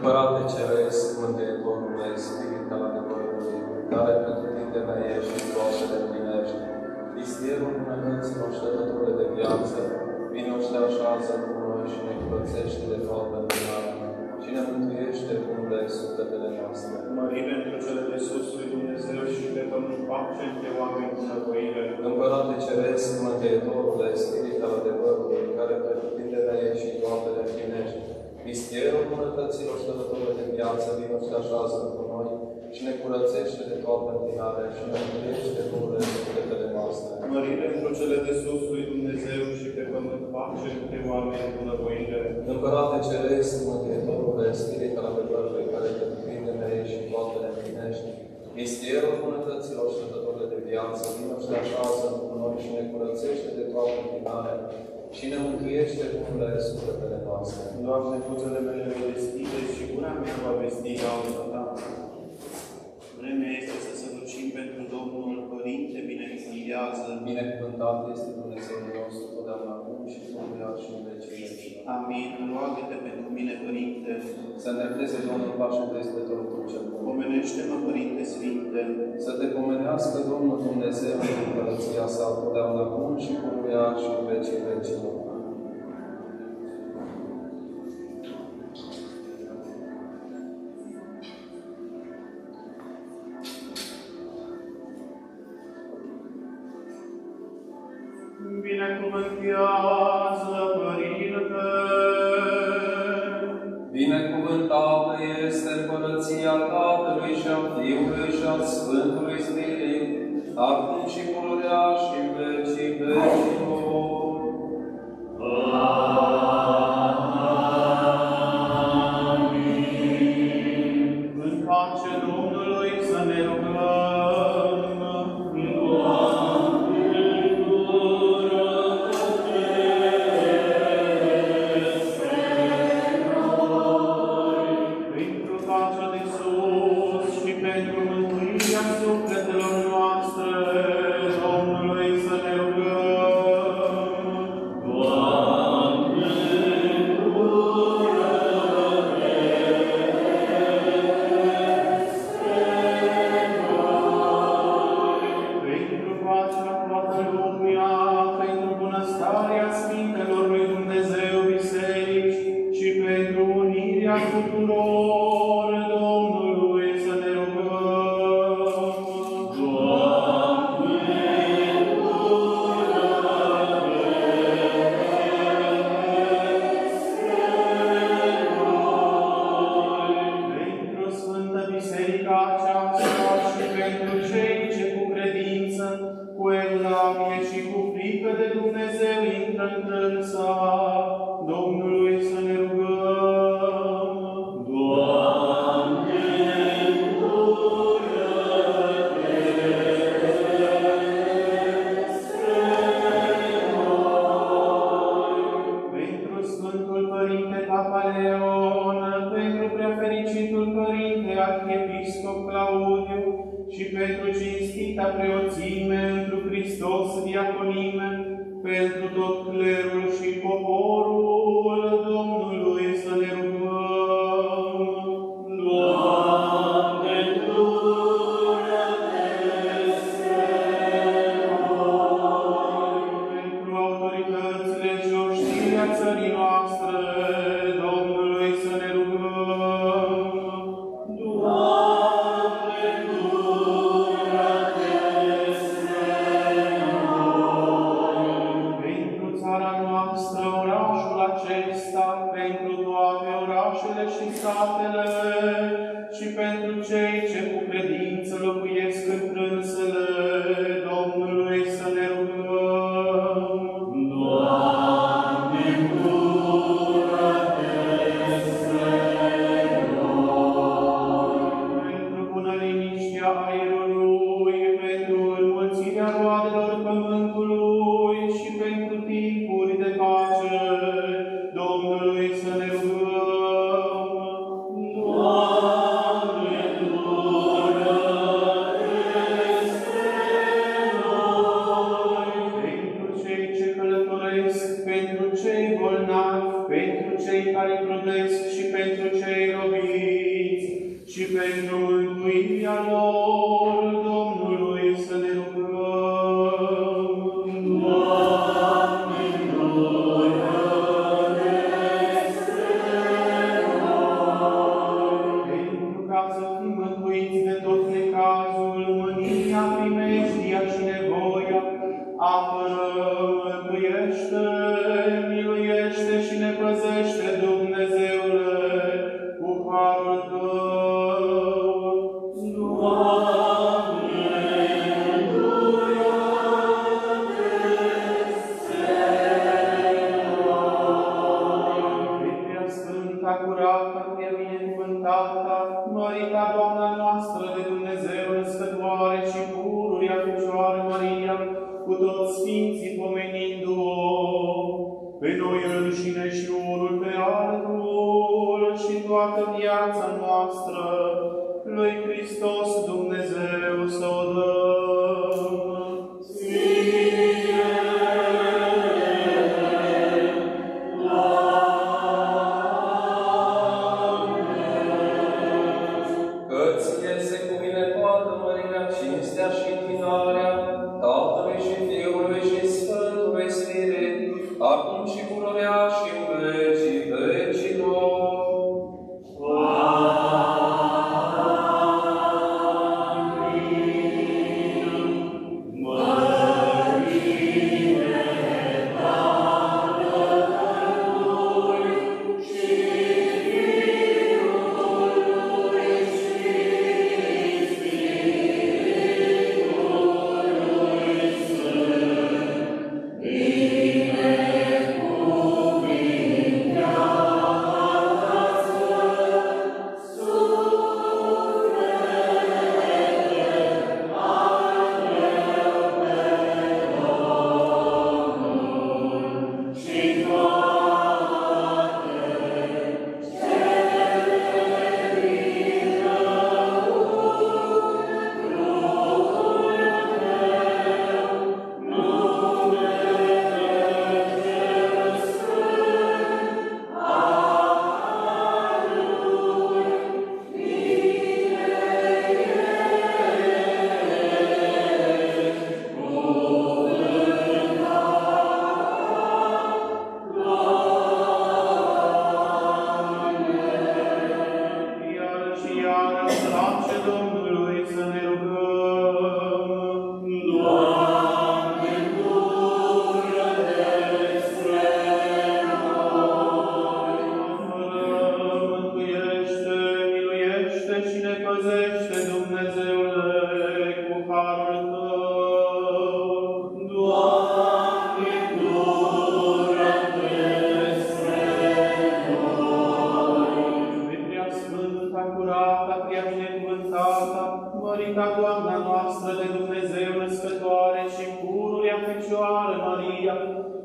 Împărate Ceresc, Mântuitorule, Spirit al adevărului, care pretutindeni ești și toate le împlinești, Vistierul bunătăților și dătătorule de viață, vino și te așează cu noi și ne curățește de toată învinarea și ne mântuiește umble sufletele noastre. Mărire într-o cele de sus lui Dumnezeu și pe pământ pace între oameni bunăvoire. Împărate Ceresc, Mântuitorule, Spirit al adevărului, care pretutindeni ești și toate le împlinești, Vistierul bunătăților și dătătorule de viață, vino și te așează cu noi și ne curățește de toată întinarea și ne mântuiește umble sufletele noastre. Mărire într-o cele de sus lui Dumnezeu și pe pământ pace între oameni bunăvoire. Împărate Ceresc, Mântuitorule, Spirit al adevărului, care pretutindeni ești și toate le împlinești, Vistierul bunătăților și dătătorule de viață, vino și te așează cu noi și ne curățește de toată întinarea și ne mântuiește umble sufletele noastre. Doamne, buzele mele le deschide și gura mea va vesti lauda Ta. Vremea este să săvârșim pentru Domnul, Părinte, binecuvântează. Binecuvântat este Dumnezeul nostru, totdeauna acum și pururea și în vecii vecilor. Amin. Roagă-te pentru mine, Părinte. Să îndrepteze Domnul pașul dezbătorul tu cel bun. Pomenește-mă, Părinte Sfinte. Să te pomenească Domnul Dumnezeu în împărăția sa, totdeauna acum și pururea și în vecii vecilor. Binecuvântează, Părinte! Binecuvântată este împărăția Tatălui și a Fiului și a Sfântului Spirit, acum și pururea și în vecii vecilor. Amin. În pace Domnului să ne rugăm. pentru cei bolnavi, pentru cei care trudesc și pentru cei robi, și pentru mântuirea lor, Domnului să ne rugăm. Doamne, pentru ca să fim mântuiți de tot necazul, mânia, primejdia și nevoia, apără, mântuiește, miluiește și ne păzește, Dumnezeule, cu harul Tău. Doamne, Prea Sfânta, curată, prea binecuvântată, mărita Doamna noastră de Dumnezeu, născătoare și pururea Fecioară Maria, cu toți Sfinții pomenindu-o, pe noi înșine și unul pe altul și toată viața noastră, lui Hristos Dumnezeu să o dăm. Cinstea și închinarea Tatălui și Fiului și Sfântului Spirit, acum și pururea și în vecii vecilor.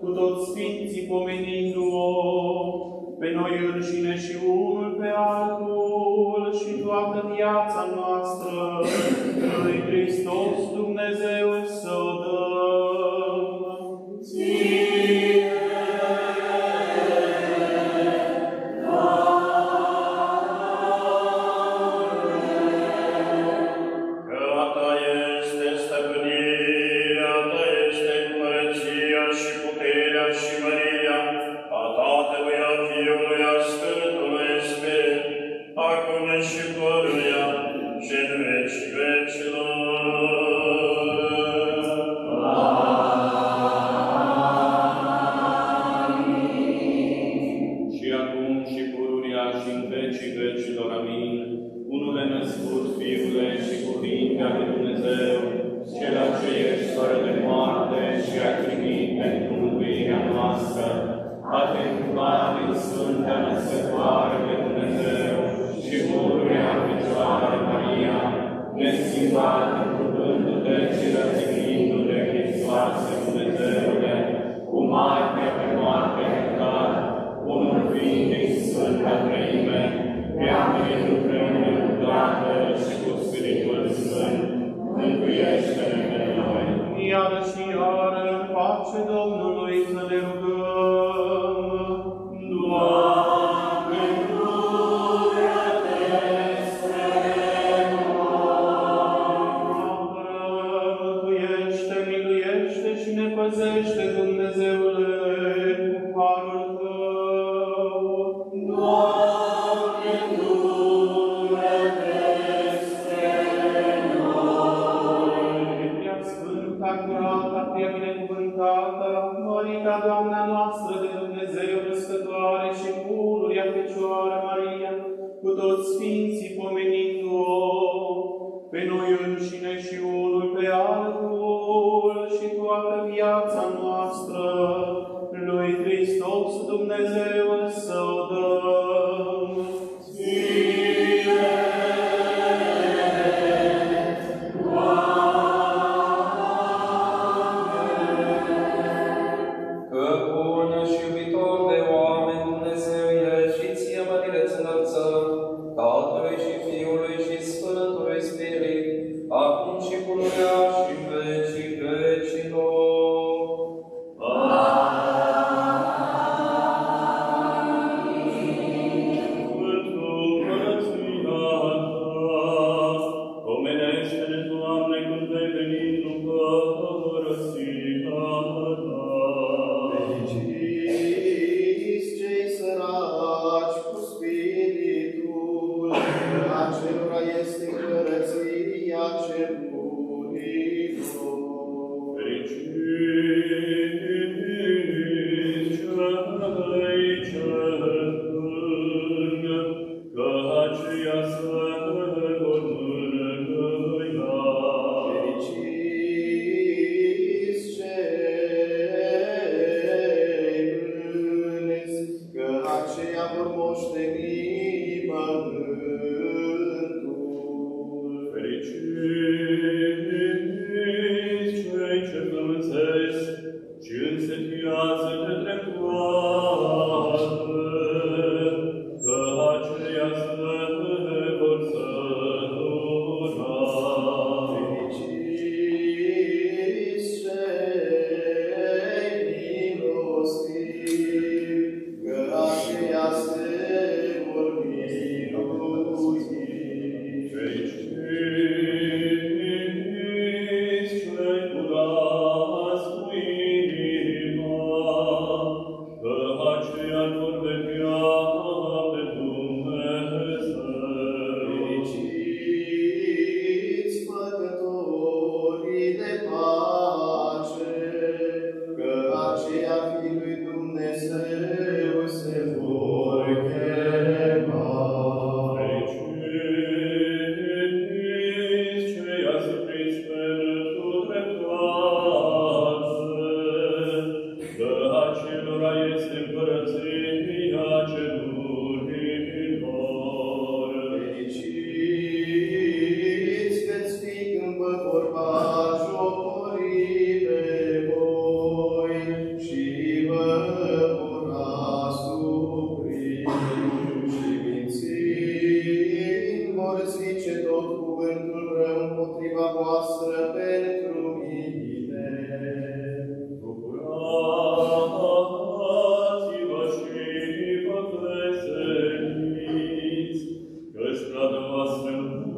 cu toți Sfinții pomenindu-o, pe noi înșine și unul pe altul și toată viața noastră, lui Hristos Dumnezeu să o dăm. Ție! Doamne, bucură-te spre este curăția cerurilor. Fericiți cei mândri, că aceia vor moșteni pământul. Fericiți cei ce frământesc și însetiază de dreptate, că aceia se vor sătura. Fericiți cei milostivi, că aceia se vor birui. Fericiți cei curați cu inima, că aceia vor vedea pe Dumnezeu. Fericiți făcătorii de pace, că aceia fii lui Dumnezeu se vor chema. Fericiți cei asupriți pentru dreptate, că acelora este împărăția cerurilor. Fericiți veți fi când vă vor batjocori pe voi și vă vor asupri și mințind vor zice tot cuvântul rău împotriva voastră pentru mine. Bucurați-vă și vă veseliți, căci strada voastră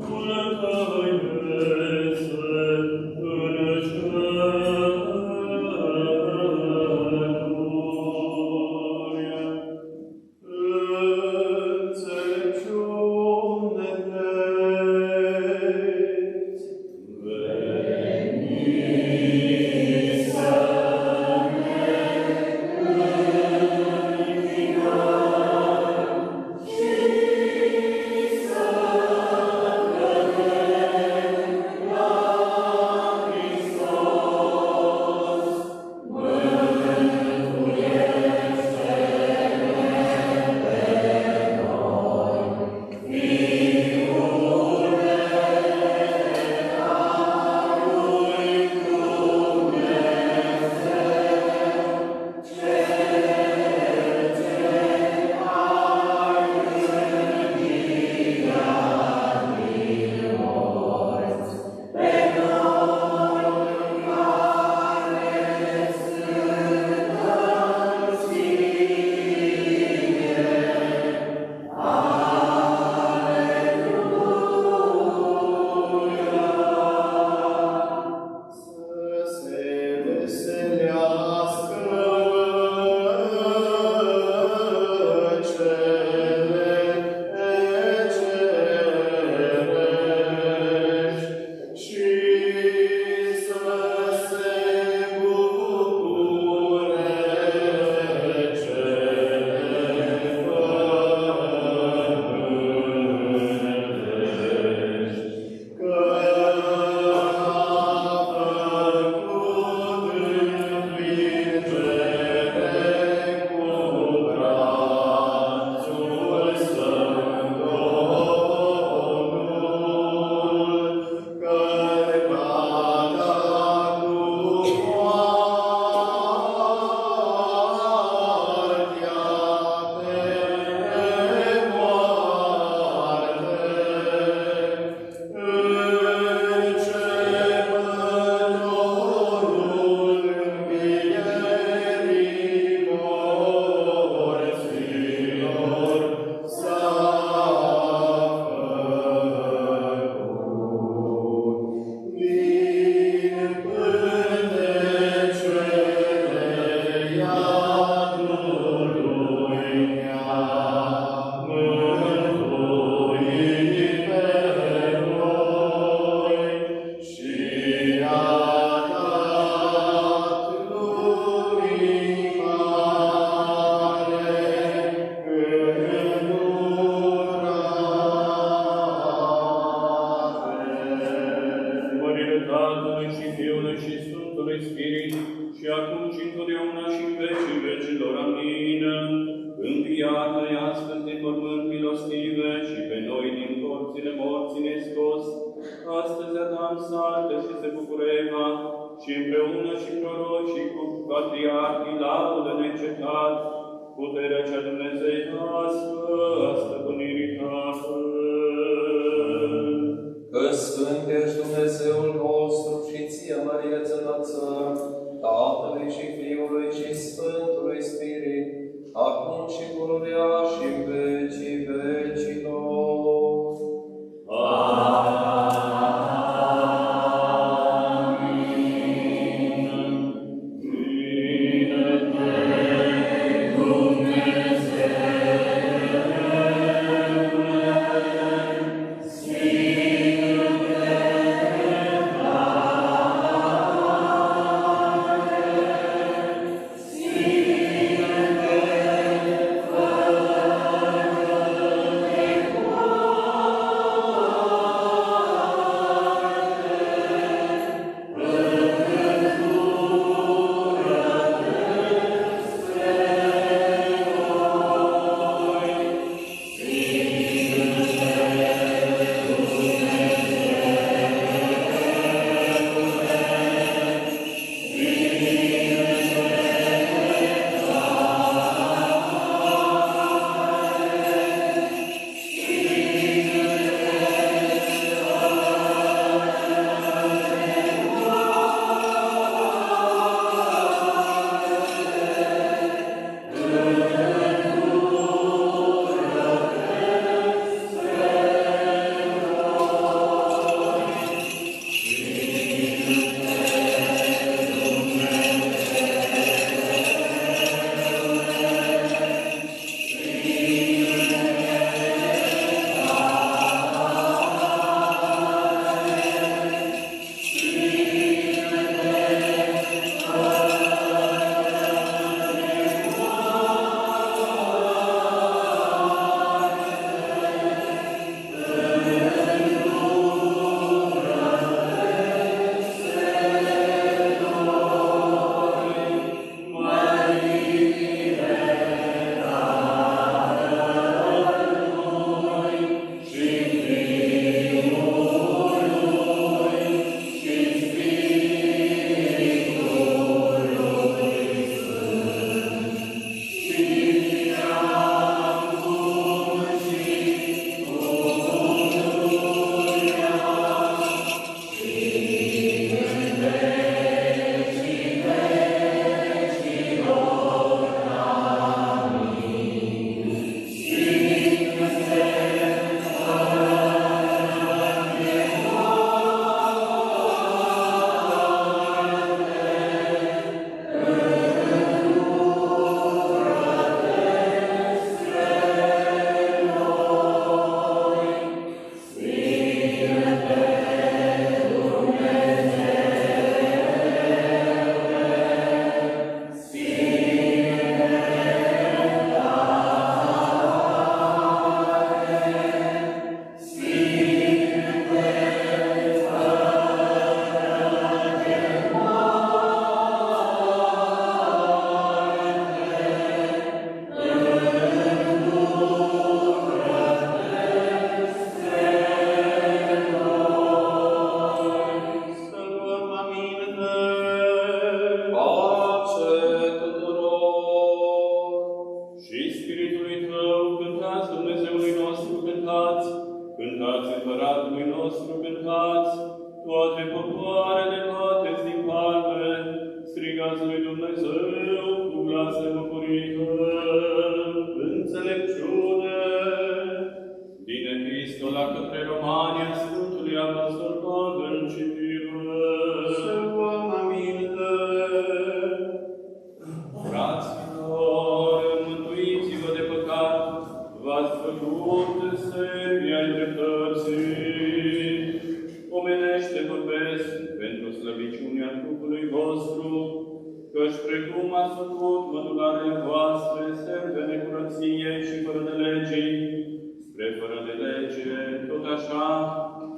multă este în ceruri. Înțelepciune vezi, Tatălui și Fiului și Sfântului Spirit, și acum și întotdeauna și în vecii vecilor. Amin. Înviată-i astăzi din mormânt milostive și pe noi din porțile morții ne scos. Astăzi Adam saltă și se bucură Eva și împreună și prorocii cu patriarhii laudă neîncetat puterea cea dumnezeiască a stăpânirii Tatăl. Că Sfânt ești Dumnezeul nostru și ție, Maria, ți înălțăm, Tatălui și Fiului și Sfântului Spirit, acum și pururea și în vecii vecilor.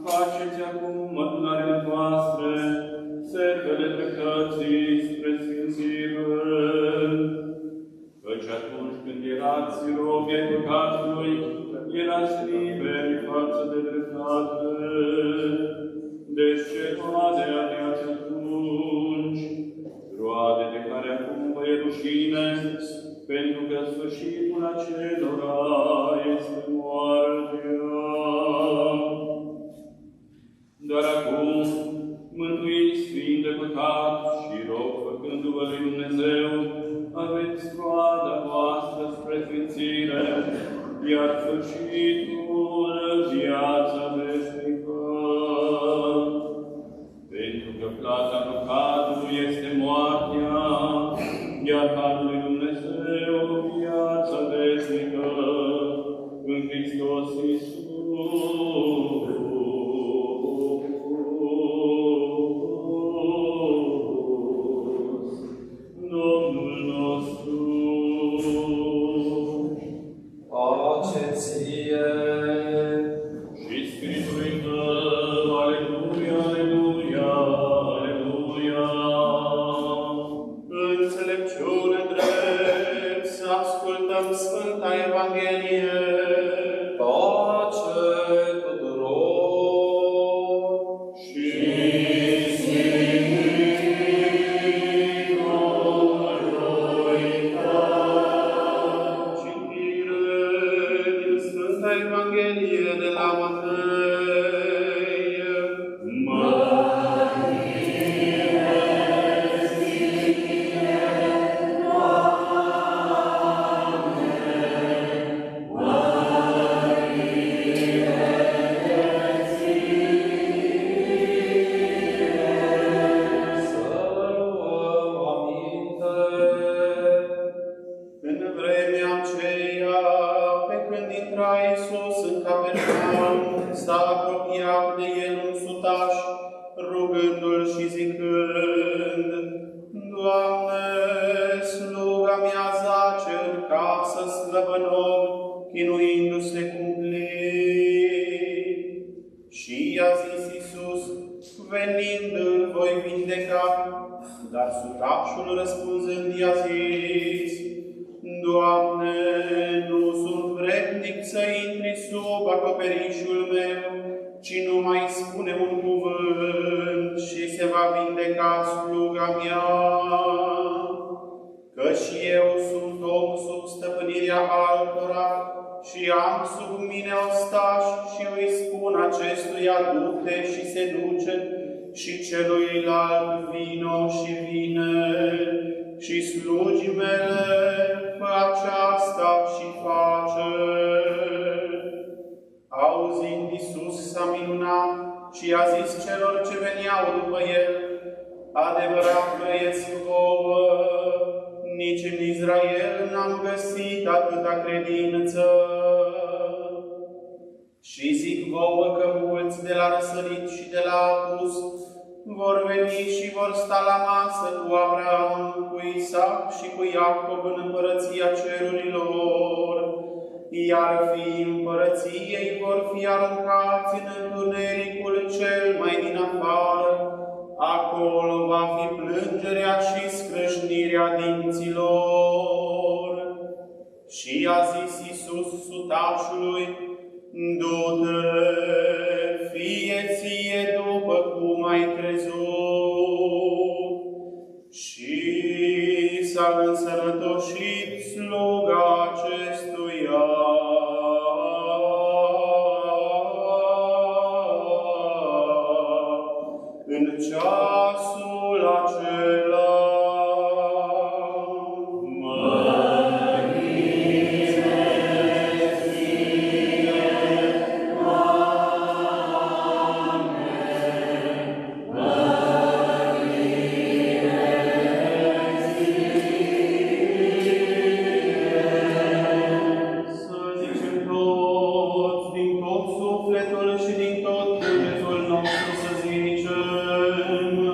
Faceți acum mădularele voastre zis presfințire. Căci atunci când erați robi ai păcatului, erați liberi față de dreptate. Deci ce roade aveați atunci? Roade de care acum vă e rușine, pentru că sfârșitul acelora este moartea. Dar acum, mântuiți fiind de păcat și rog făcându-vă lui Dumnezeu, aveți roada voastră spre sfințire, iar sfârșitul viața veșnică. Pentru că plata păcatului este moartea, iar harul lui Dumnezeu viața veșnică în Hristos Iisus. Domnul nostru. Pace ție! Și Spiritului Tău, aleluia, aleluia, aleluia. Înțelepciune drept, să ascultăm Sfânta Evanghelie. Pace tuturor! Și Citire din Sfânta Evanghelie de la Matei. Să luăm aminte. În vremea aceea, pe când intra Iisus în Capernaum, s-a apropiat de el un sutaș, rugându-l și zicând: Doamne, sluga mea zace în casă slăbănog, chinuindu-se cumplit. Și i-a zis Iisus: venind îl voi vindeca. Dar sutașul răspunzând i-a zis: Doamne, nu sunt vrednic să intri sub acoperișul meu, ci numai spune un cuvânt și se va vindeca sluga mea. Căci eu sunt om sub stăpânirea altora și am sub mine ostași și îi spun acestuia du-te și se duce, și celuilalt vino și vine, și slugii mele fă aceasta și face. Auzind Iisus s-a minunat și a zis celor ce veniau după el: adevărat grăiesc vouă, nici în Israel n-am găsit atâta credință. Și zic vouă că mulți de la răsărit și de la apus vor veni și vor sta la masă cu Abraham, cu Isaac și cu Iacob în împărăția cerurilor, iar fiii împărăției vor fi aruncați în întunericul cel mai din afară. Acolo va fi plângerea și scrâșnirea dinților. Și a zis Iisus sutașului: du-te, fie ție după cum ai crezut. Și s-a însănătoșit sluga acestuia. În ceasul acela. sufletul și din tot cugetul nostru să zicem: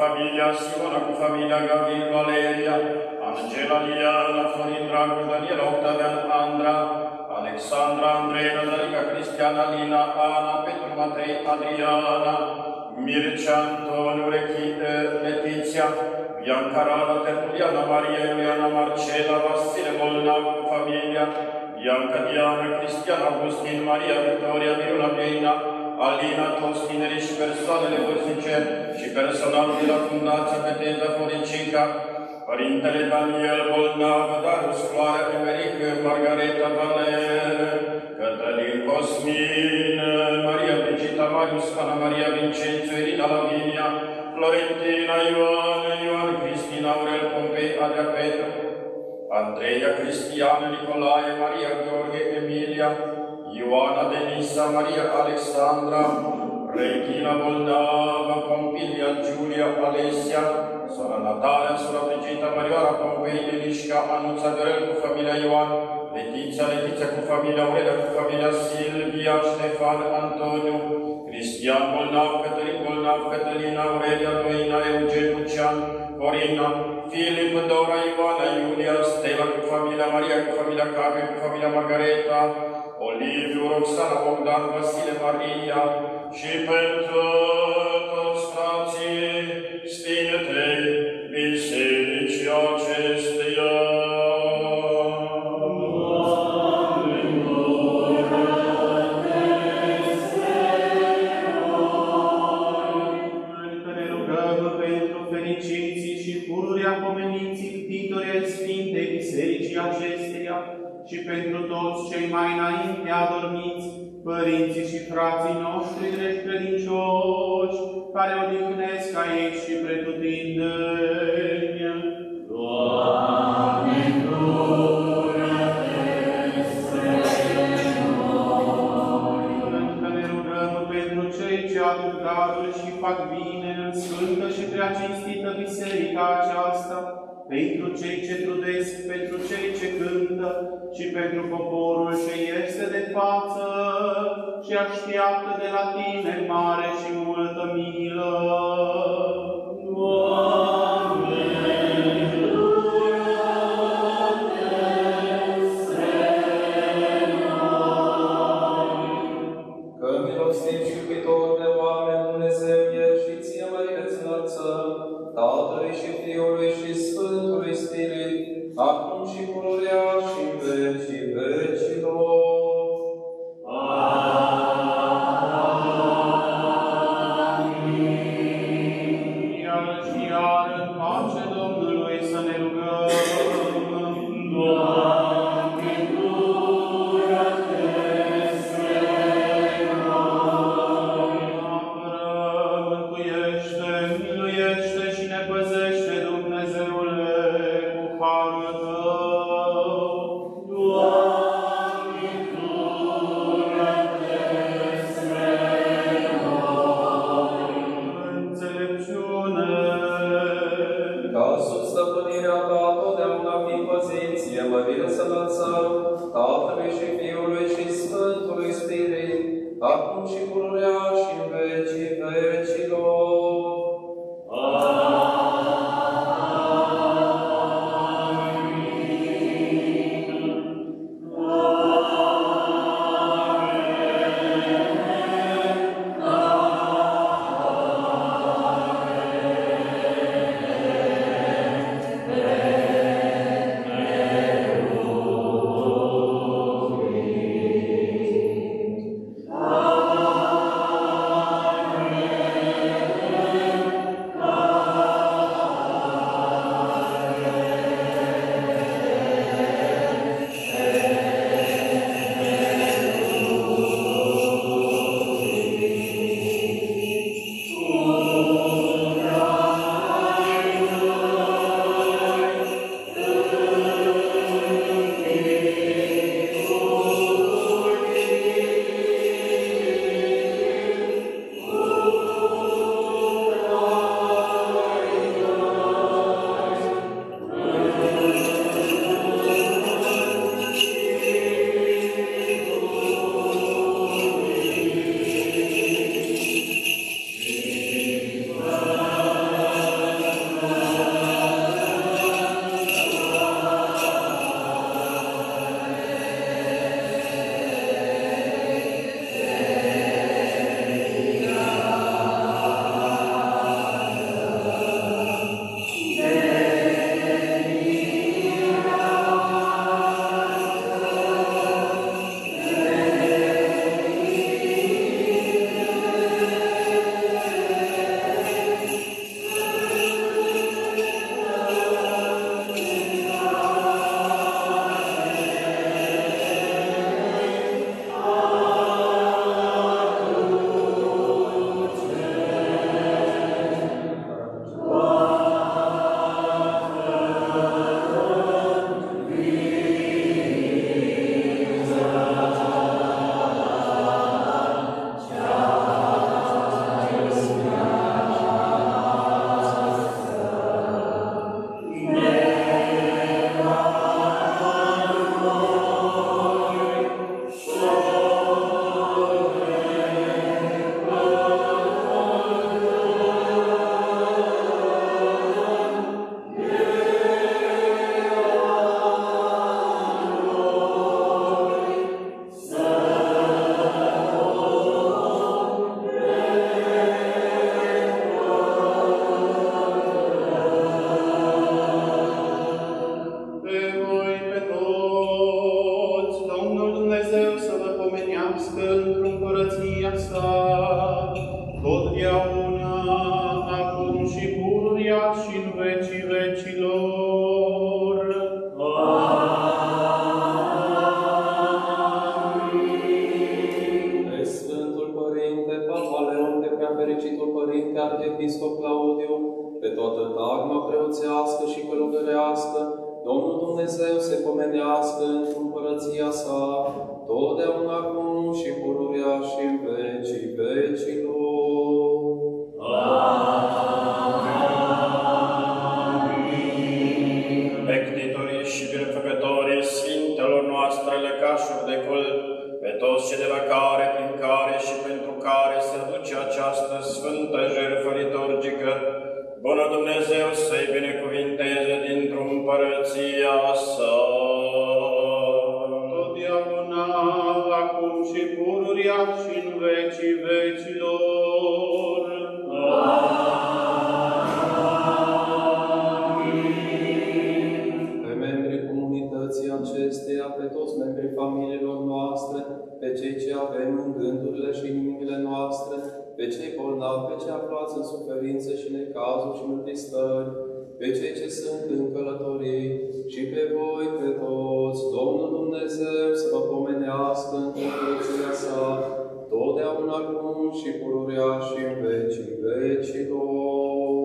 familia Simona, cu familia Gavril Valeria, Angela Liana, Florin Dragoș, Daniela Octavian Andra, Alexandra Andrei, Nazarica Cristiana, Lina, Ana, Petru Matei, Adriana, Mircea Antoniu, Letiția, Bianca Rada, Tertuliana Maria, Iuliana Marcela, Vasile Bolnav, cu familia, Bianca Diana, Cristian Augustin, Maria Victoria, Miruna Beina, Alina, toți tinerii și persoanele vârstnice și personalul de la Fundația Betesda Floricica, Părintele Daniel Bolnav, Darus Floarea, Emeric, Margareta Valer, Cătălin Cosmin, Maria Brigita, Marius, Ana Maria Vincențu, Irina Lavinia, Florentina, Ioan Cristina, Aurel Pompei, Adria Petru, Andreea, Cristian, Nicolae, Maria Gheorghe, Emilia, Ioana Denisa, Maria Alexandra, Regina Bolnava, Pompilia, Giulia, Alesia, sora Natalia, sora Brigita, Marioara Pompei, Elișca, Anuța Dorel cu familia Ioan, Letiția cu familia Aurelia, cu familia Silvia, Ștefan, Antoniu, Cristian Bolnav, Cătălin Bolnav, Cătălina, Aurelia, Doina, Eugen, Lucian, Corina, Filip, Dora, Ioana, Iulia, Stella cu familia Maria, cu familia Carmen, cu familia Margareta, Oliviu, Roxana, Bogdan, Vasile, Maria și pentru toți frații Sfintei Bisericii acesteia. Și pentru toți cei mai înainte adormiți, părinții și frații noștri drept credincioși, care odihnesc aici și pretutindeni. Doamne, că ne rugăm pentru cei ce aduc daruri și fac bine în sfântă și prea cinstită biserica aceasta, pentru cei ce trudesc, pentru cei ce cântă și pentru poporul ce este de față și așteaptă de la Tine mare și multă milă. Doamne, că milostiv și iubitor de oameni Dumnezeu ești și ție măriți înălțăm, Tatălui și Fiului și Sfântului Spirit, acum și pururea și în vecii vecilor. Amin. totdeauna, acum și pururia și în vecii vecilor. Pe Sfântul Părinte Papa Leon, pe Preafericitul Părinte Arhiepiscop Claudiu, pe toată tagma preoțească și călugărească, Domnul Dumnezeu se pomenească în împărăția sa, totdeauna acum și pururea și în vecii vecilor. Bectitorii și binefăcătorii Sfintelor noastre lăcașuri de cult, pe toți cei de la care, prin care și pentru care se duce această sfântă jertfă liturgică, bunul Dumnezeu să-i binecuvinteze dintr-o împărăția sa. Totdeauna, acum și pururia și în vecii vecilor. Pe membrii comunității acesteia, pe toți membrii familiilor noastre, pe cei ce avem în gândurile și inimile noastre, pe cei bolnavi, pe cei aflați în suferințe și necazuri și întristări, pe cei ce sunt în călătorii și pe voi, pe toți, Domnul Dumnezeu să vă pomenească în împărăția sa, totdeauna acum și pururea și în vecii vecilor.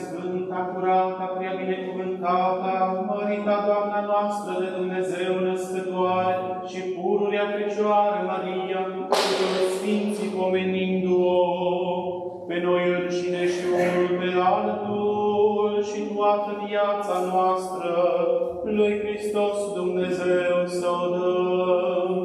Sfânta, curata, prea binecuvântata, mărita Doamne, Doamna noastră de Dumnezeu născătoare și pururea Fecioară Maria, cu toți Sfinții pomenindu-o, pe noi înșine și unul pe altul și toată viața noastră, lui Hristos Dumnezeu să o dăm.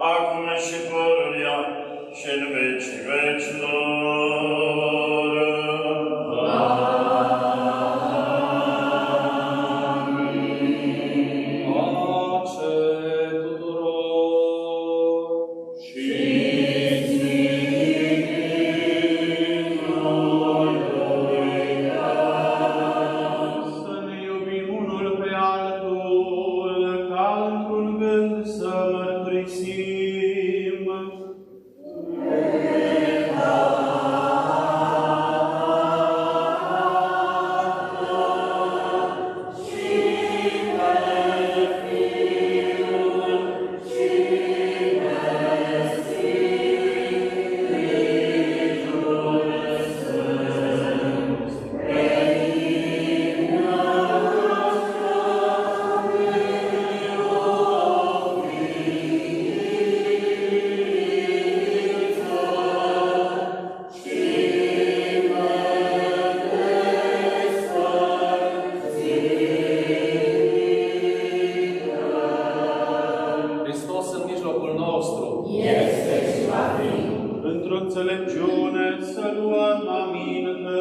Acum și pururea și în vecii vecilor. Amin. Pace tuturor. Și Să ne iubim unul pe altul, ca într-un gând să mărturisim. Hristos în mijlocul nostru. Într-o înțelepciune să luăm aminte.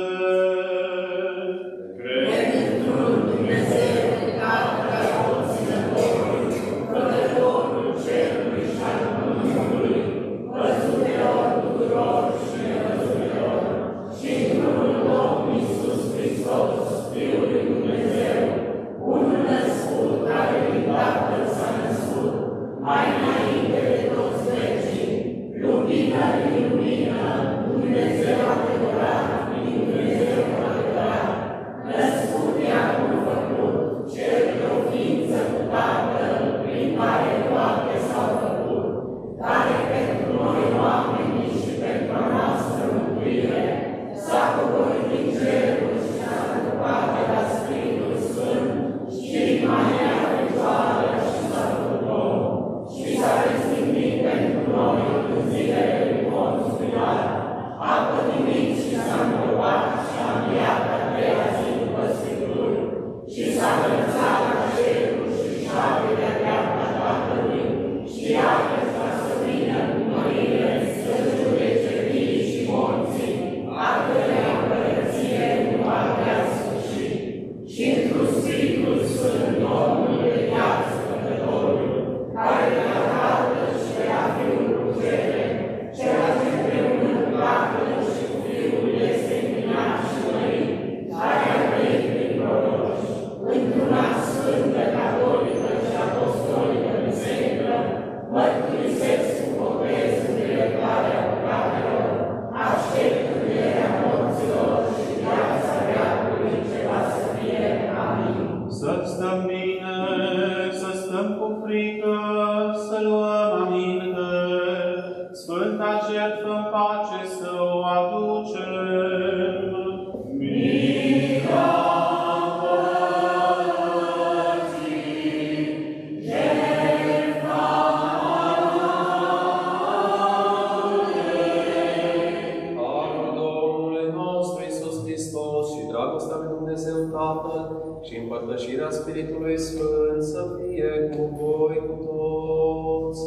Să stăm bine, să stăm cu frică, să luăm aminte. Sfânta jertfă în pace să o aducem. Harul Domnului nostru Iisus Hristos și dragostea lui Dumnezeu Tatăl și împărtășirea Spiritului Sfânt să fie cu voi cu toți.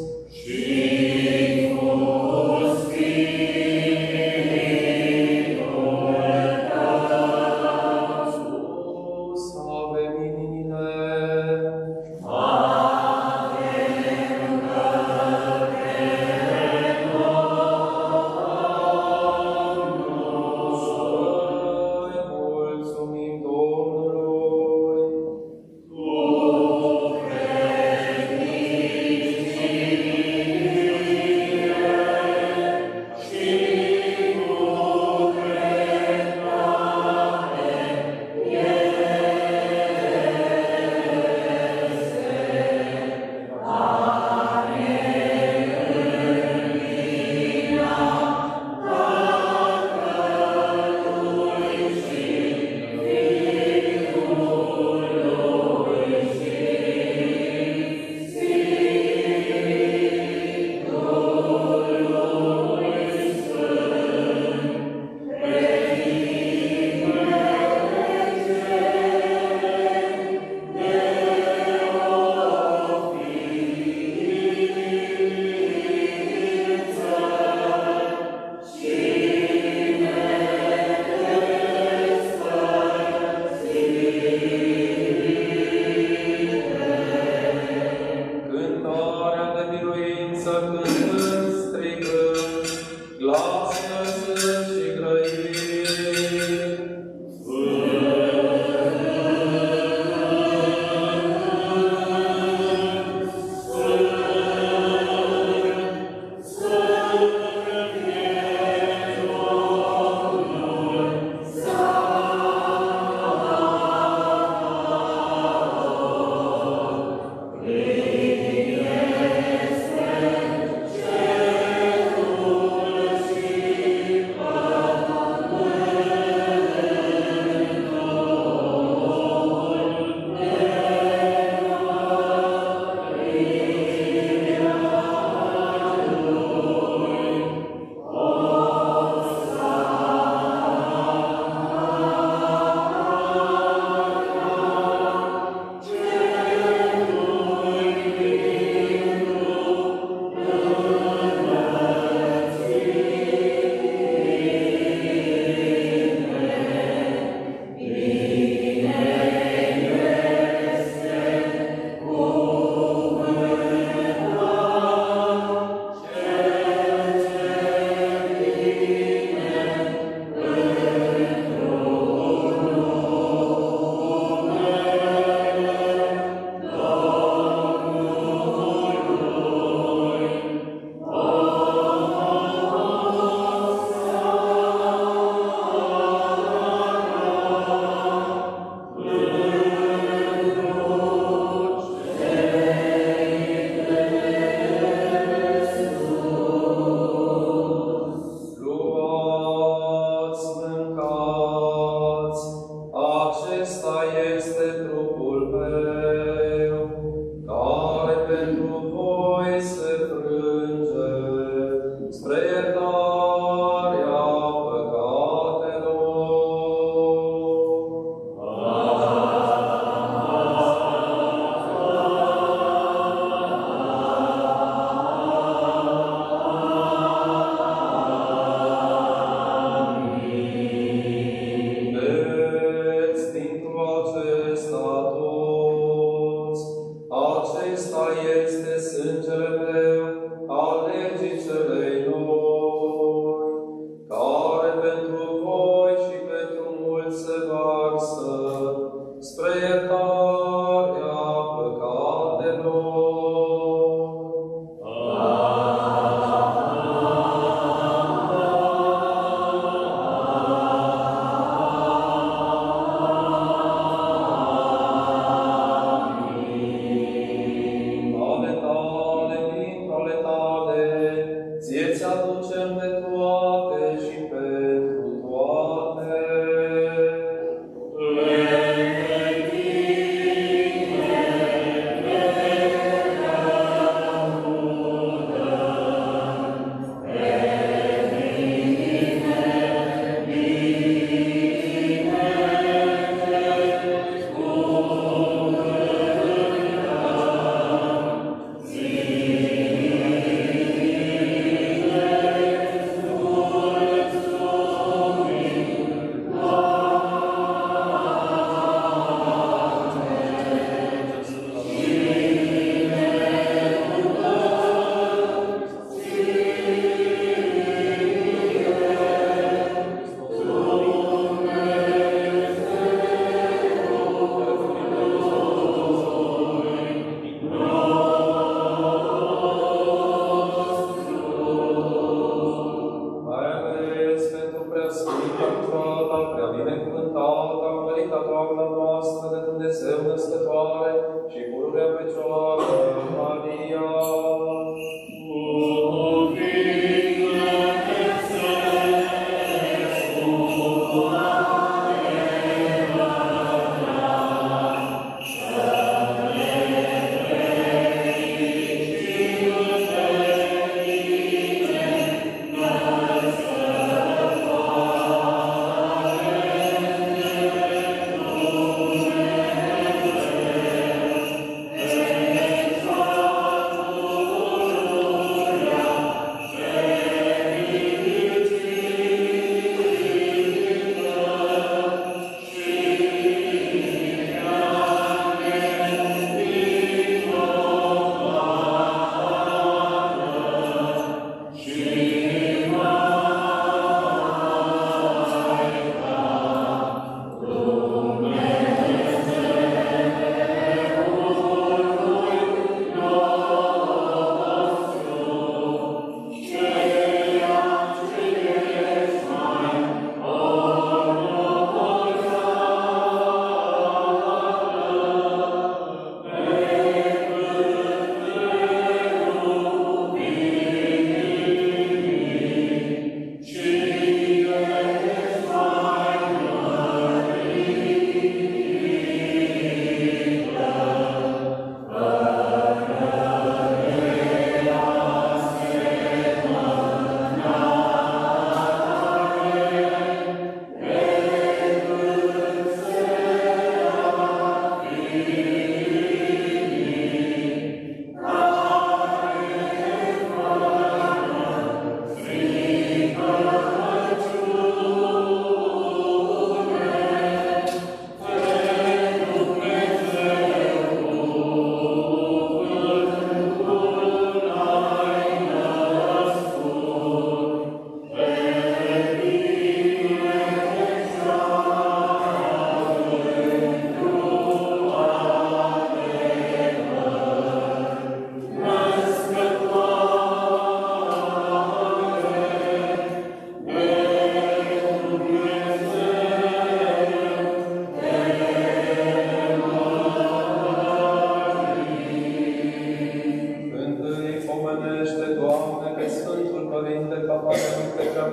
Sus avem inimile. Să-i mulțumim Domnului. Cu credință Sfânt și grăit.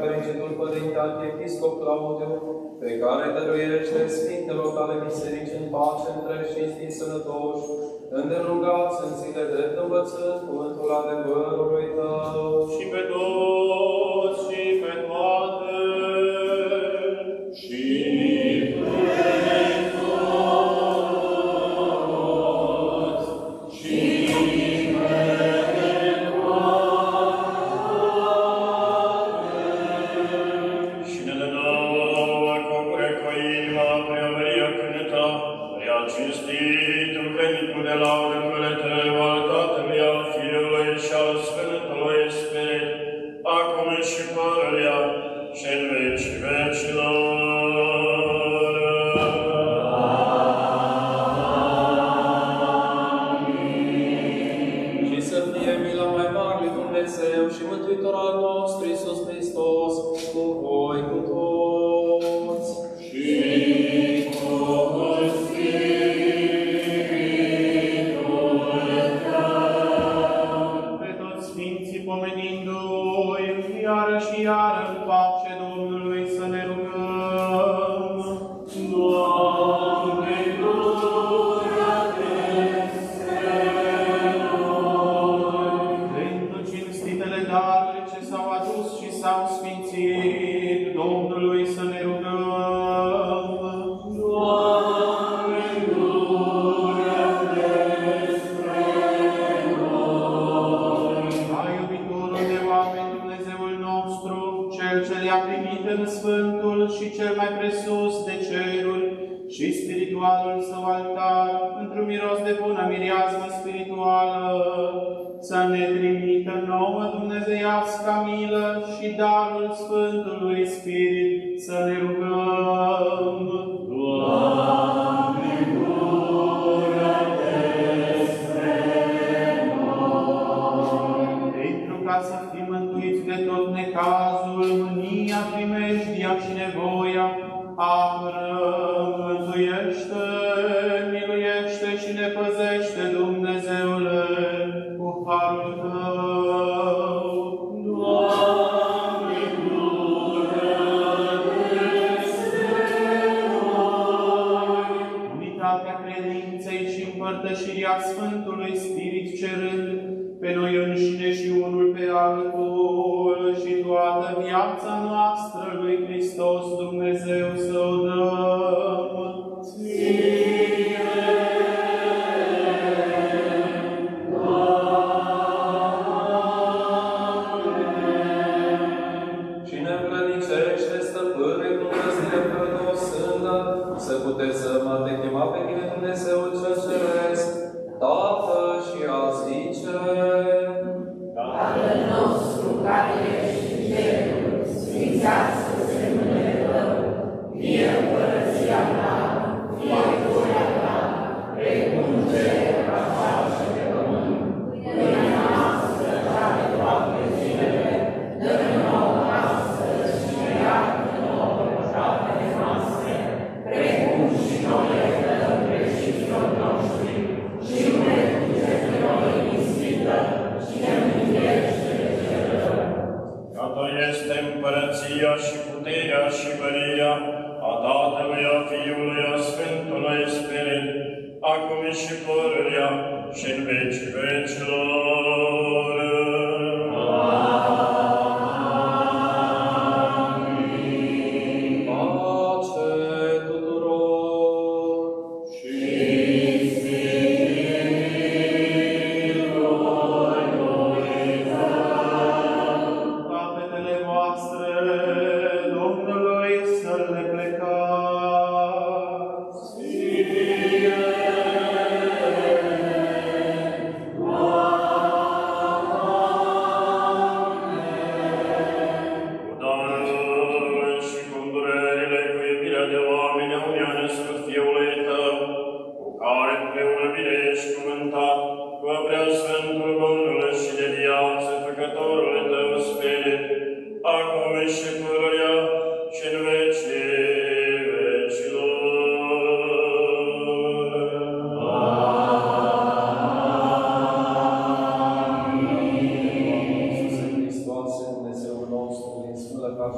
fericitul Părinte Arhiepiscop Claudiu, pe care dăruiește Sfintelor tale biserici în pace, între și sănătoși, înderugați în zile drept învățând cuvântul adevărului tău. Și pe toți și pe toate și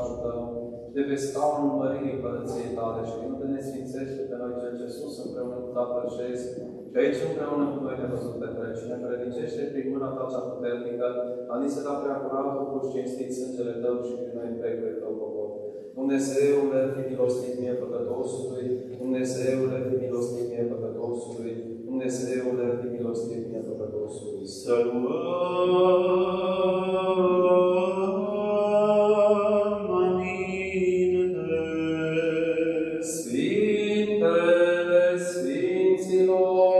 locașul Tău și de pe scaunul împăririi Împărăției Tale și nu te nesfințește pe noi cel ce sus împreună cu Tatăl șezi și aici împreună cu noi nevăzut pe treci și ne predicește prin mâna Ta cea puternică a ni se da prea curatul cu cinstit sângele Tău și prin noi întregul Tău popor. Dumnezeule, fi milostiv mie păcătosului, Dumnezeule, fi milostiv mie păcătosului, Dumnezeule, fi milostiv mie păcătosului. Să luăm aminte. Sfintele Sfinților,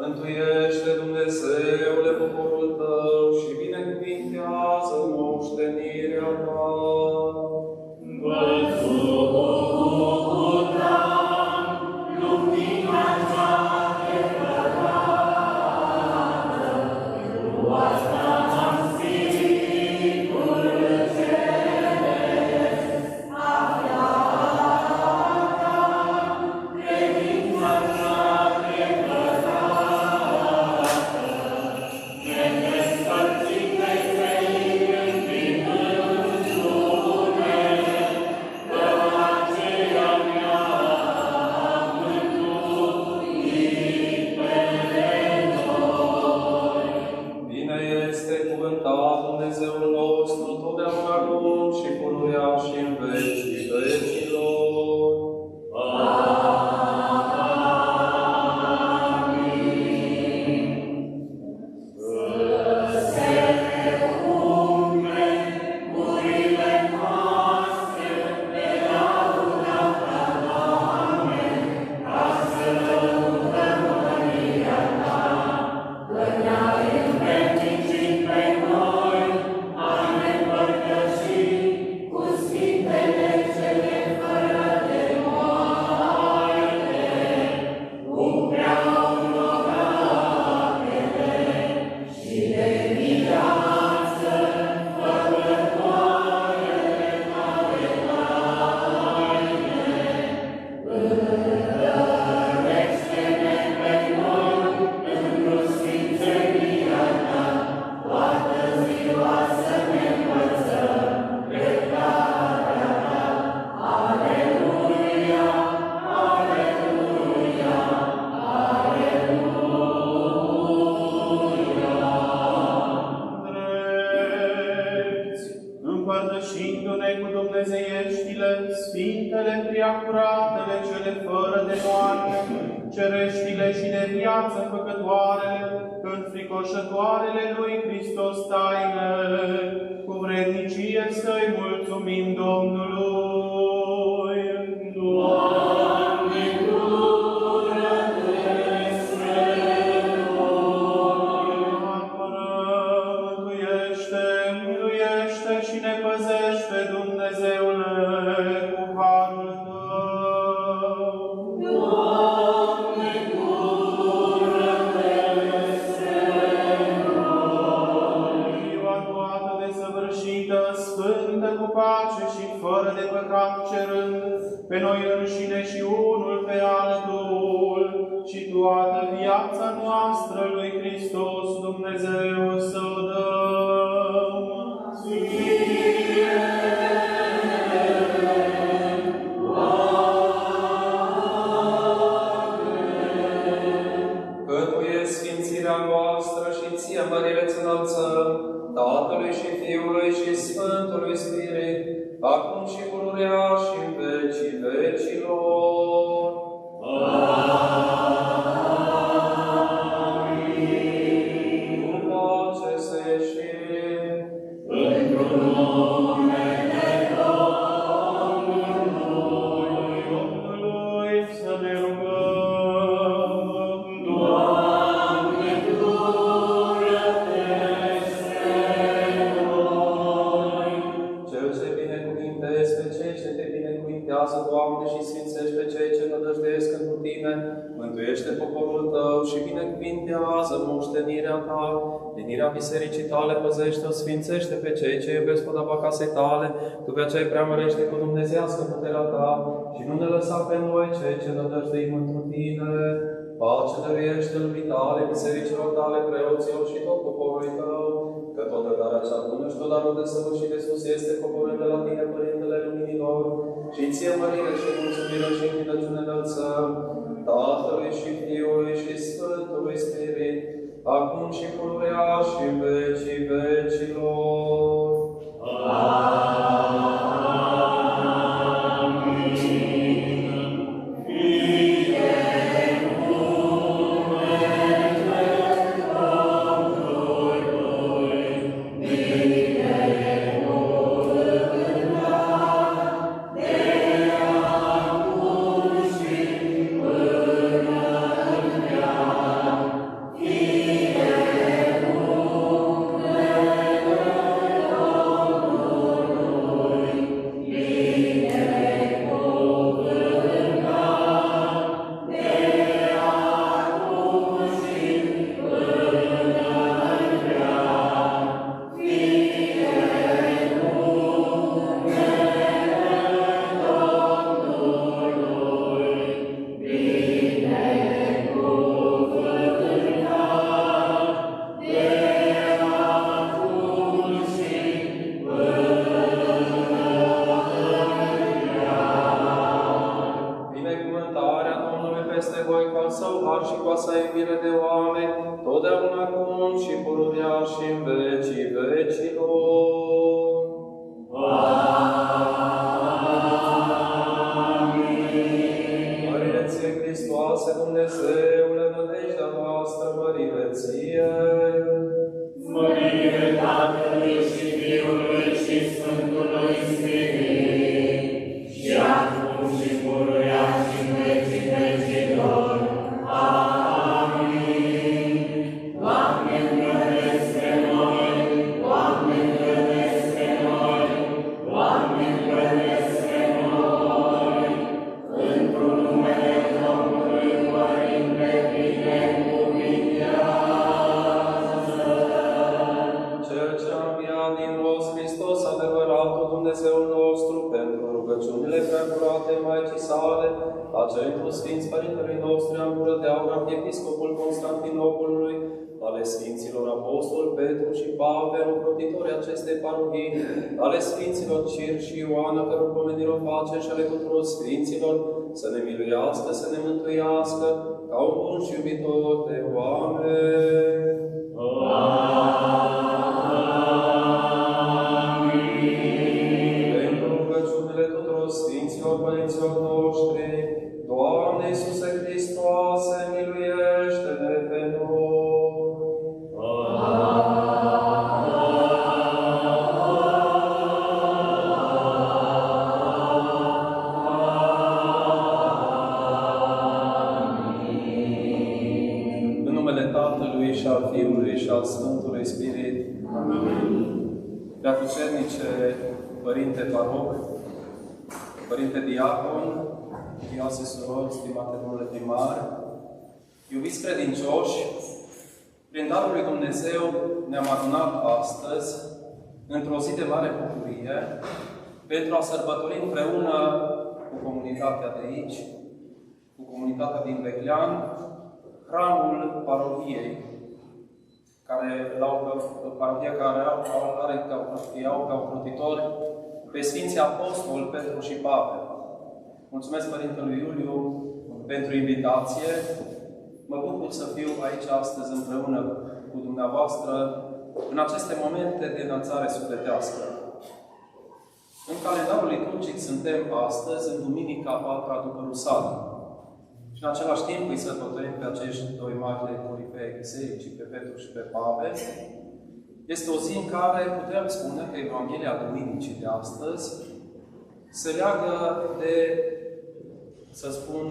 Mântuiește, Dumnezeule, poporul Tău și binecuvintează moștenirea Ta. Amen. înviață făcătoarele, înfricoșătoarele lui Hristos taine, cu vrednicie să-i mulțumim Domnului. Doamne, miluiește și ne păzește, Dumnezeule, cu harul Tău. Doamne, ziua toată desăvârșită, sfântă, cu pace și fără de păcat cerând, pe noi înșine și unul pe altul, și toată viața noastră lui Hristos Dumnezeu să o dăm. Cătuie sfințirea voastră și ție mărire îți înălțăm, Tatălui și Fiului și Sfântului Spirit, acum și pururea și în vecii vecilor. Amin. Cu pace să ieșim. Într-un numele Domnului să ne rugăm. Doamne, dură-te noi. Cel ce binecuvintezi pe cei ce te binecuvintează, Doamne, și sfințești pe cei ce nădăjduiesc întru Tine, mântuiește poporul Tău și binecuvintează moștenirea Ta. Linirea bisericii Tale păzește-o, sfințește pe cei ce iubesc podaba casei Tale, Tu pe aceea îi preamărește cu dumnezeiască puterea Ta și nu ne lăsa pe noi cei ce nădăjduim întru Tine. Pace dăruiește lumii Tale, bisericilor Tale, preoților și tot poporului Tău, că tot darea cea bună și tot darul de săvârșit de sus este coborând de la Tine, Părintele Luminilor, și Ție mărire și mulțumire și închinăciune înălțăm, Tatălui și Fiului și Sfântului Spirit, acum și pururea și în vecii vecilor. Ale Sfinților Cir și Ioana, căror pomenire o face, și ale tuturor Sfinților, să ne miluiască, să ne mântuiască, ca un bun și iubitor de oameni. Amin. Pentru rugăciunile tuturor Sfinților Părinților noștri, Doamne Iisuse Hristoase, miluiește-ne! pe noi. În numele Tatălui și al Fiului și al Sfântului Spirit. Preacucernice Părinte Paroc, Părinte Diacon, Dioase surori, stimate domnule primar, iubiți credincioși, prin darul lui Dumnezeu ne-am adunat astăzi, într-o zi de mare bucurie, pentru a sărbători împreună cu comunitatea de aici, cu comunitatea din Beclean, hramul parohiei, parohia care iau ca ocrotitori pe Sfinții Apostoli Petru și Pavel. Mulțumesc Părintelui Iuliu pentru invitație. Mă bucur să fiu aici astăzi împreună cu dumneavoastră în aceste momente de înălțare sufletească. În calendarul liturgic suntem astăzi în Duminica 4 după Rusalii. Și în același timp îi sărbătorim pe acești doi mari lectori pe bisericii, pe Petru și pe Pavel. Este o zi în care putem spune că Evanghelia Duminicii de astăzi se leagă de, să spun,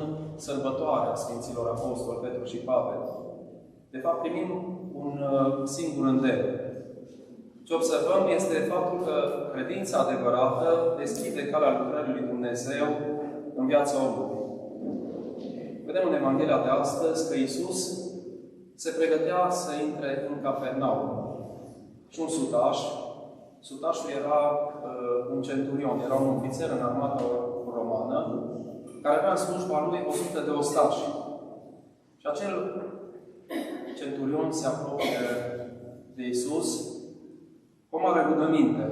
sărbătoarea Sfinților Apostoli Petru și Pavel. De fapt, primim un singur îndemn. Ce observăm este faptul că credința adevărată deschide calea lucrării lui Dumnezeu în viața omului. Vedem în Evanghelia de astăzi că Iisus se pregătea să intre în Capernaum. Și un sutașul era un centurion, era un ofițer în armata romană, care avea în slujba lui 100 de ostași. Și acel centurion se apropie de Iisus cu o mare rugăminte.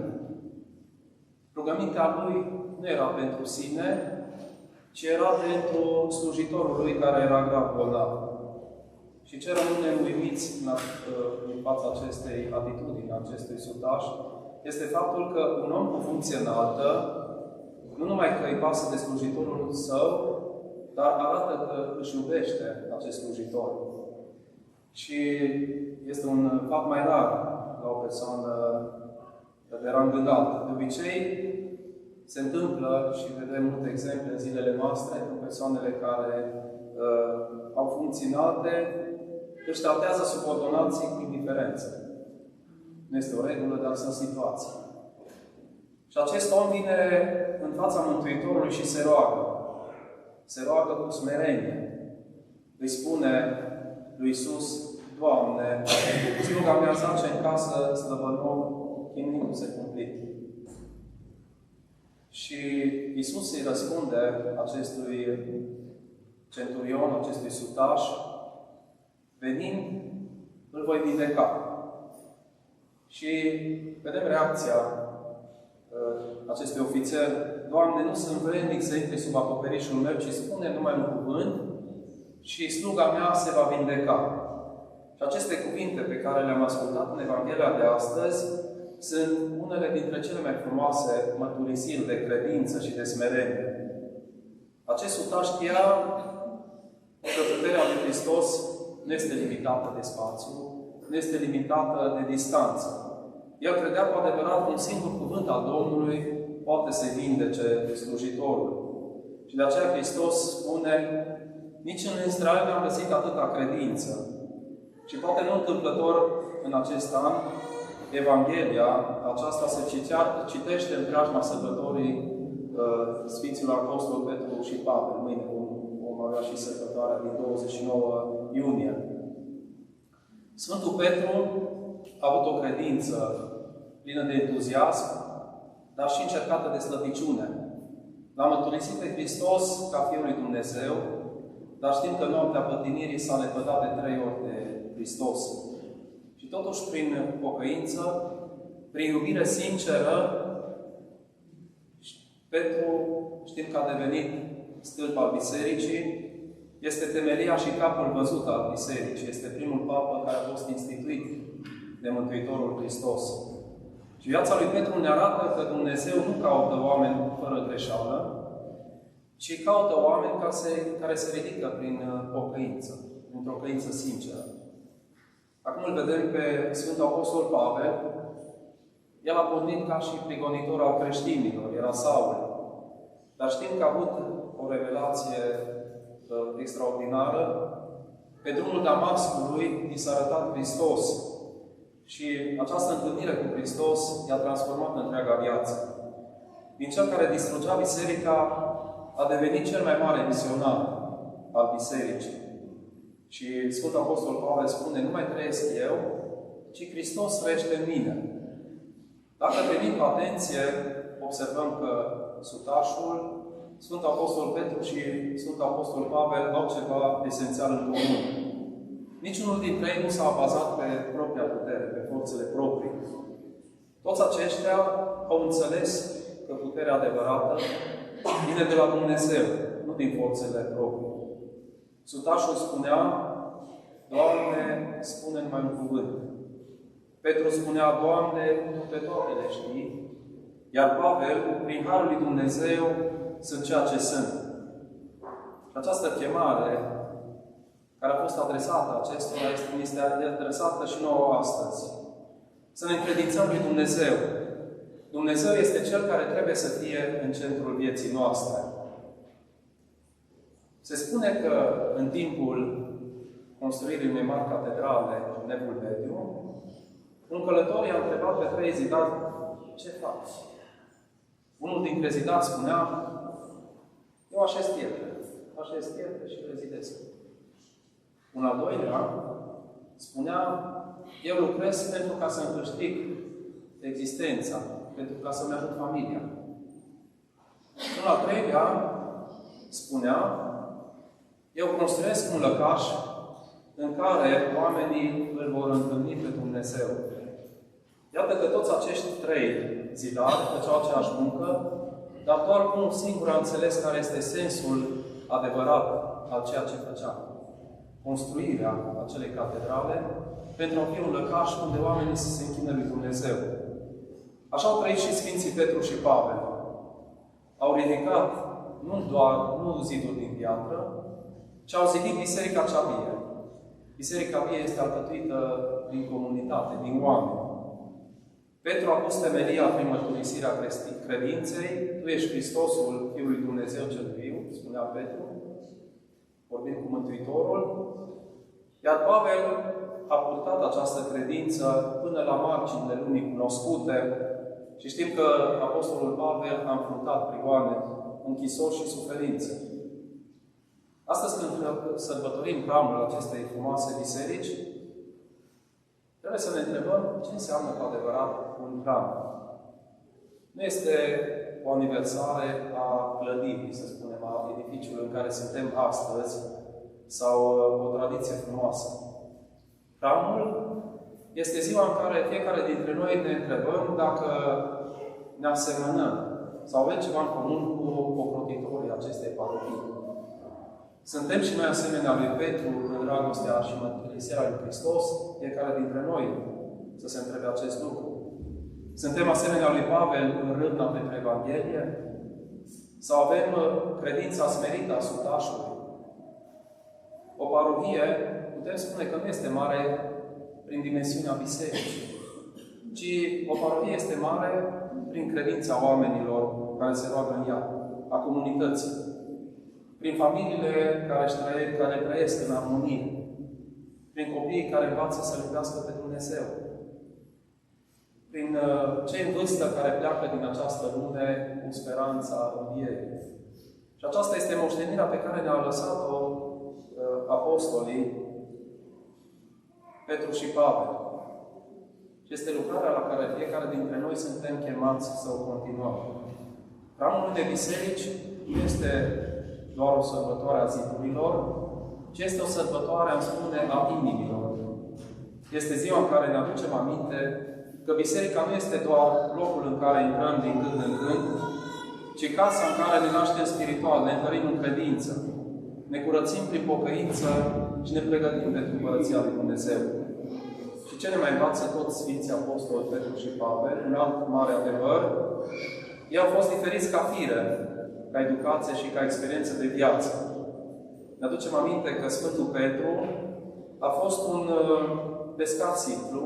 Rugămintea lui nu era pentru sine, ci era pentru slujitorul lui care era grav bolnav. Și ce rămâne uimiți în fața acestei atitudini, acestui sutaș, este faptul că un om cu funcție înaltă, nu numai că îi pasă de slujitorul său, dar arată că își iubește acest slujitor. Și este un fapt mai rar la o persoană de rang înalt. De obicei, se întâmplă și vedem multe exemple în zilele noastre cu persoanele care au funcții înalte, își tratează subordonații cu indiferență. Nu este o regulă, dar sunt situații. Și acest om vine în fața Mântuitorului și se roagă. Se roagă cu smerenie. Îi spune lui Iisus: Doamne, sluga mea zace în casă slăbănou, chinuindu-se cumplit. Și Iisus îi răspunde acestui centurion, acestui sutaș: venind, îl voi vindeca. Și vedem reacția acestui ofițer: Doamne, nu sunt vrednic să intri sub acoperișul meu, ci spune numai un cuvânt și sluga mea se va vindeca. Și aceste cuvinte pe care le-am ascultat în Evanghelia de astăzi sunt unele dintre cele mai frumoase mărturisiri de credință și de smerenie. Acest sutaș știa că puterea lui Hristos nu este limitată de spațiu, nu este limitată de distanță. El credea cu adevărat un singur cuvânt al Domnului poate să-i vindece slujitorul. Și de aceea Hristos spune: nici în Israel n-am găsit atâta credință. Și poate nu întâmplător în acest an, Evanghelia aceasta se citește în preajma sărbătorii Sfinților Apostoli Petru și Pavel. Mâine vom avea și sărbătoarea din 29 iunie. Sfântul Petru a avut o credință plină de entuziasm, dar și încercată de slăbiciune. L-a mărturisit pe Hristos ca Fiul lui Dumnezeu, dar știm că noaptea pătimirii s-a lepădat de 3 ori de Hristos. Și totuși, prin pocăință, prin iubire sinceră, Petru, știm că a devenit stâlp al Bisericii, este temelia și capul văzut al Bisericii. Este primul papă care a fost instituit de Mântuitorul Hristos. Și viața lui Petru ne arată că Dumnezeu nu caută oameni fără greșeală, ci caută oameni care se ridică prin pocăință, într-o credință sinceră. Acum îl vedem pe Sfântul Apostol Pavel. El a pornit ca și prigonitor al creștinilor, era Saul. Dar știm că a avut o revelație extraordinară. Pe drumul Damascului i s-a arătat Hristos. Și această întâlnire cu Hristos i-a transformat întreaga viață. Din cel care distrugea biserica, a devenit cel mai mare misionar al bisericii. Și Sfântul Apostol Pavel spune, nu mai trăiesc eu, ci Hristos trăiește în mine. Dacă venim cu atenție, observăm că sutașul, Sfântul Apostol Petru și Sfântul Apostol Pavel au ceva esențial în comun. Niciunul dintre ei nu s-a bazat pe propria putere, pe forțele proprii. Toți aceștia au înțeles că puterea adevărată vine de la Dumnezeu, nu din forțele proprii. Sutașul spunea, Doamne, spune numai un cuvânt. Petru spunea, Doamne, Tu pe toate le știi. Iar Pavel, prin Harul lui Dumnezeu, sunt ceea ce sunt. Și această chemare care a fost adresată acestora este adresată și nouă astăzi. Să ne încredințăm lui Dumnezeu. Dumnezeu este Cel care trebuie să fie în centrul vieții noastre. Se spune că în timpul construirii unei mari catedrale în Evul Mediu, un călător i-a întrebat pe 3 zidari, ce faci? Unul dintre zidari spunea, eu așez pietre și rezidesc. Un al doilea spunea, eu lucrez pentru ca să-mi câștig existența, pentru ca să-mi ajut familia. Un al treilea spunea, eu construiesc un lăcaș în care oamenii îl vor întâlni pe Dumnezeu. Iată că toți acești 3 zidari făceau aceeași muncă, dar doar unul singur a înțeles care este sensul adevărat al ceea ce făcea. Construirea acelei catedrale pentru a fi un lăcaș unde oamenii să se închină lui Dumnezeu. Așa au trăit și Sfinții Petru și Pavel. Au ridicat nu ziduri din piatră, ci au zidit Biserica cea vie. Biserica vie este alcătuită din comunitate, din oameni. Petru a pus temelia prin mărturisirea credinței. Tu ești Hristosul, Fiul lui Dumnezeu cel viu, spunea Petru, vorbind cu Mântuitorul. Iar Pavel a purtat această credință până la marginile lumii cunoscute. Și știm că Apostolul Pavel a înfruntat prigoane, închisori și suferințe. Astăzi, când sărbătorim hramul acestei frumoase biserici, trebuie să ne întrebăm ce înseamnă cu adevărat un hram. Nu este o aniversare a clădirii, să spunem, a edificiului în care suntem astăzi, sau o tradiție frumoasă. Hramul este ziua în care fiecare dintre noi ne întrebăm dacă ne asemănăm sau avem ceva în comun cu ocrotitorii acestei parohii. Suntem și noi asemenea lui Petru în dragostea și mărturisirea lui Hristos, fiecare dintre noi să se întrebe acest lucru. Suntem asemenea lui Pavel în râvna pentru Evanghelie? Sau avem credința smerită a sutașului? O parohie, putem spune că nu este mare prin dimensiunea bisericii, ci o parohie este mare prin credința oamenilor care se roagă în ea, a comunității. Prin familiile care trăiesc în armonie, prin copiii care învață să-L iubească pe Dumnezeu, prin cei în vârstă care pleacă din această lume cu speranța învierii. Și aceasta este moștenirea pe care ne-a lăsat-o apostolii Petru și Pavel. Și este lucrarea la care fiecare dintre noi suntem chemați să o continuăm. Hramul de biserici nu este doar o sărbătoare a zidurilor, ci este o sărbătoare, am spune, a inimilor. Este ziua în care ne aducem aminte că biserica nu este doar locul în care intrăm din când în când, ci casa în care ne naștem spiritual, ne întărim în credință, ne curățim prin pocăință și ne pregătim pentru Împărăția lui Dumnezeu. Și ce ne mai învață toți Sfinții Apostoli Petru și Pavel, un alt mare adevăr, ei au fost diferiți ca fire, ca educație și ca experiență de viață. Ne aducem aminte că Sfântul Petru A fost un pescar simplu,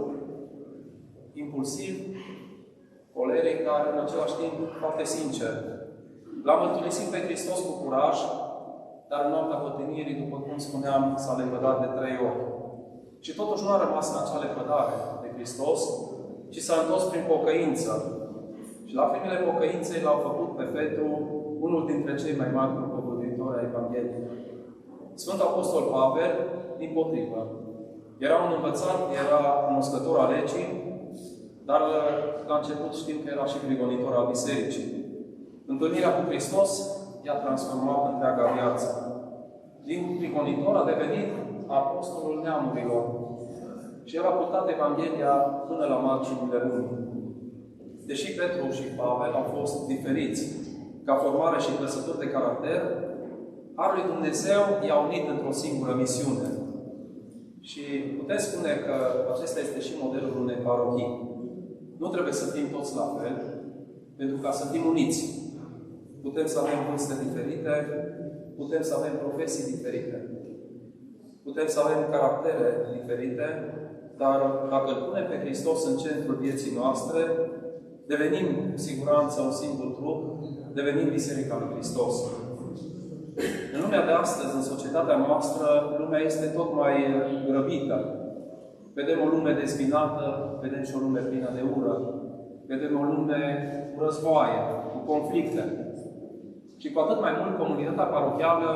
impulsiv, coleric, dar în același timp foarte sincer. L-am mărturisit pe Hristos cu curaj, dar în noaptea pătimirii, după cum spuneam, s-a lepădat de 3 ori. Și totuși nu a rămas în acea lepădare de Hristos, ci s-a întors prin pocăință. Și la primele pocăinței l-au făcut pe Petru unul dintre cei mai mari propovăduitori ai Evangheliei. Sfântul Apostol Pavel, dimpotrivă, era un învățat, era cunoscător al legii, dar la început știm că era și prigonitor al bisericii. Întâlnirea cu Hristos i-a transformat întreaga viață. Din prigonitor a devenit apostolul neamurilor. Și el a purtat Evanghelia până la marginile lumii. Deși Petru și Pavel au fost diferiți ca formare și trăsături de caracter, Harul lui Dumnezeu i-a unit într-o singură misiune. Și putem spune că acesta este și modelul unei parohii. Nu trebuie să fim toți la fel, pentru ca să fim uniți. Putem să avem vârste diferite, putem să avem profesii diferite, putem să avem caractere diferite, dar dacă îl punem pe Hristos în centrul vieții noastre, devenim cu siguranță un singur trup, devenim Biserica lui Hristos. În lumea de astăzi, în societatea noastră, lumea este tot mai grăbită. Vedem o lume dezbinată, vedem și o lume plină de ură. Vedem o lume cu războaie, cu conflicte. Și cu atât mai mult, comunitatea parohială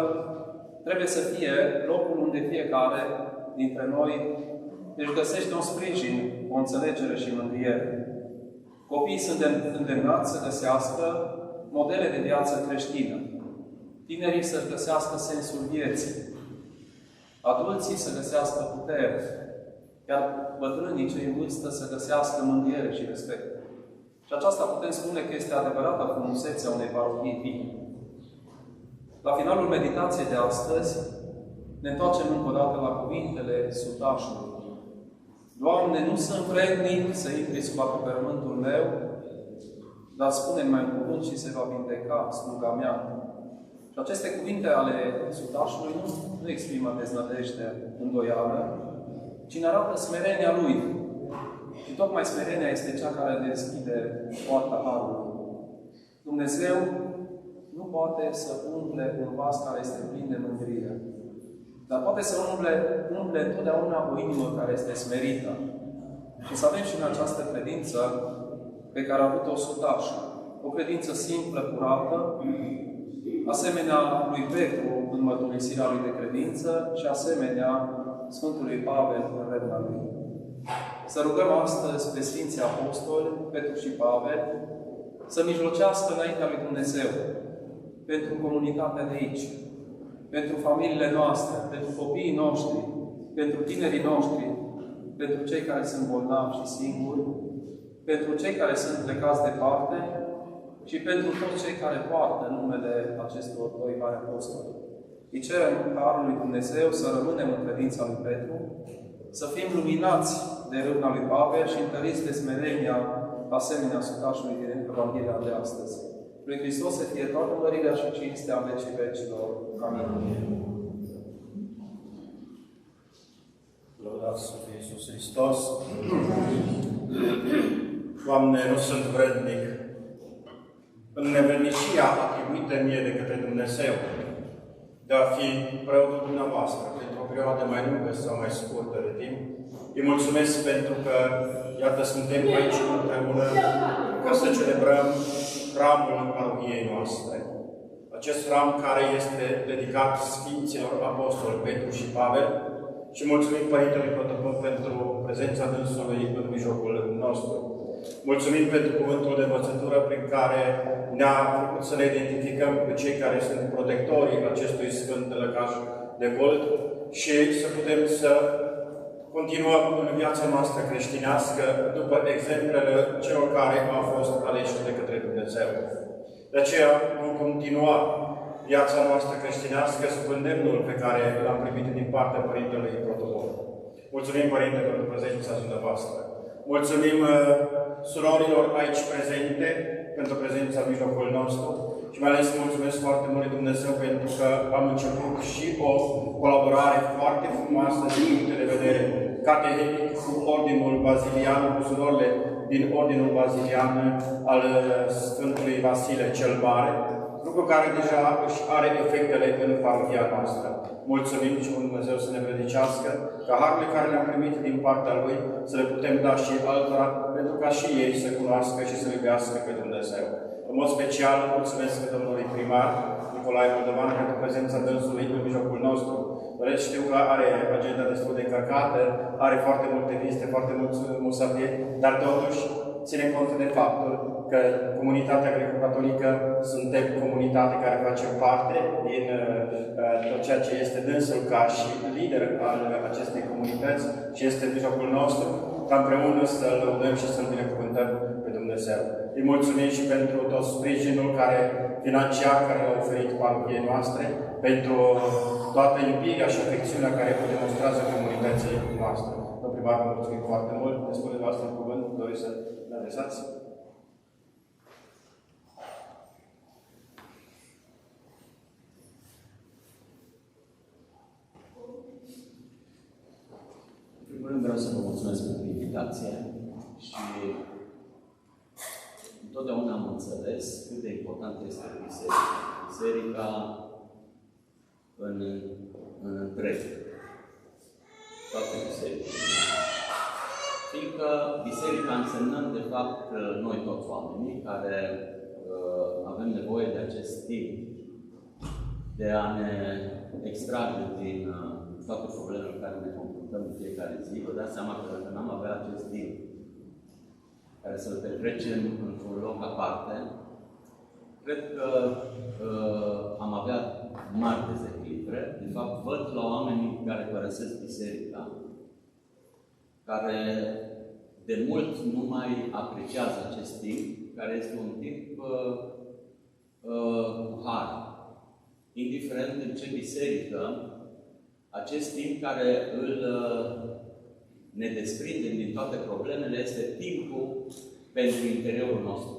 trebuie să fie locul unde fiecare dintre noi își găsește un sprijin, o înțelegere și mângâiere. Copiii sunt îndemnați să găsească modele de viață creștină. Tinerii să găsească sensul vieții. Adulții să găsească putere. Iar bătrânii, cei în vârstă, să găsească mângâiere și respect. Și aceasta putem spune că este adevărata frumusețe a unei parohii vii. La finalul meditației de astăzi, ne întoarcem încă o dată la cuvintele sutașului. Doamne, nu sunt vrednic să intri sub acoperământul meu, dar spune-mi mai un cuvânt și se va vindeca sluga mea. Și aceste cuvinte ale sutașului nu exprimă deznădejde, îndoială, ci ne arată smerenia lui. Și tocmai smerenia este cea care deschide poarta Harului. Dumnezeu nu poate să umple un vas care este plin de mândrie, dar poate să umple întotdeauna o inimă care este smerită. Și să avem și în această credință pe care a avut-o sutașul. O credință simplă, curată, asemenea lui Petru în mărturisirea lui de credință și asemenea Sfântului Pavel în redna lui. Să rugăm astăzi pe Sfinții Apostoli, Petru și Pavel, să mijlocească înaintea lui Dumnezeu pentru comunitatea de aici, pentru familiile noastre, pentru copiii noștri, pentru tinerii noștri, pentru cei care sunt bolnavi și singuri, pentru cei care sunt plecați departe și pentru toți cei care poartă numele acestor doi mari apostoli. Îi cerem Harul lui Dumnezeu să rămânem în credința lui Petru, să fim luminați de râvna lui Pavel și întăriți de smerenia asemenea sutașului din Evanghelia de astăzi. Lui Hristos să fie toată mărirea și cinstea în vecii vecilor. Amin. Lăudați să fie Iisus Hristos. Doamne, nu sunt vrednic în nevrednicia atribuită mie de către Dumnezeu de a fi preotul dumneavoastră pentru o perioadă mai lungă sau mai scurtă de timp. Îi mulțumesc pentru că, iată, suntem aici împreună ca să celebrăm hramul parohiei noastre. Acest hram care este dedicat Sfinților Apostoli Petru și Pavel și mulțumim Părintelui Protopop pentru prezența dânsului în mijlocul nostru. Mulțumim pentru cuvântul de învățătură prin care ne-a făcut să ne identificăm cu cei care sunt protectorii acestui Sfânt Lăcaș de Gold și să putem să continuăm în viața noastră creștinească după exemplele celor care au fost aleși de către Dumnezeu. De aceea vom continua viața noastră creștinească sub îndemnul pe care l-am primit din partea Părintelui Protopop. Mulțumim, Părinte, pentru prezența dumneavoastră. Mulțumim surorilor aici prezente pentru prezența în mijlocul nostru Și mai ales mulțumesc foarte mult lui Dumnezeu pentru că am început și o colaborare foarte frumoasă din punct de vedere catehetic cu Ordinul Bazilian, cu surorile din Ordinul Bazilian al Sfântului Vasile cel Mare, lucru care deja își are efectele în parohia noastră. Mulțumim și Dumnezeu să ne vrednicească, ca harurile care le-am primit din partea Lui să le putem da și altora, pentru ca și ei să cunoască și să iubească pe Dumnezeu. În mod special, mulțumesc domnului primar Nicolae Moldovan pentru prezența dânsului în mijlocul nostru. Doresc, știu că are agenda destul de încărcată, are foarte multe vizite, foarte mulți musafiri, dar totuși ține cont de faptul că comunitatea greco-catolică suntem comunitate care face parte din tot ceea ce este dânsul ca și lider al acestei comunități și este în mijlocul nostru, ca împreună să-L lăudăm și să-L binecuvântăm pe Dumnezeu. Îi mulțumim și pentru tot sprijinul financiar care l-a oferit parohiei noastre, pentru toată iubirea și afecțiunea care o demonstrează comunității noastre. Domnul primar, vă mulțumim foarte mult. Despre voastră cuvânt, doriți să ne adresați? În primul rând vreau să vă mulțumesc pentru invitație și întotdeauna am înțeles cât de important este biserica. Biserica în întreg. Toate bisericile. Fiindcă biserica însemnăm, de fapt, noi toți oamenii care avem nevoie de acest timp de a ne extrage din toate problemele cu care ne confruntăm în fiecare zi. Vă dați seama că dacă n-am avea acest timp care să-l petrecem într-un loc aparte, cred că am avea mari dezechilibre. De fapt, văd la oamenii care părăsesc biserica, care de mult nu mai apreciază acest timp, care este un timp cu har. Indiferent în ce biserică, acest timp care ne desprindem din toate problemele este timpul pentru interiorul nostru.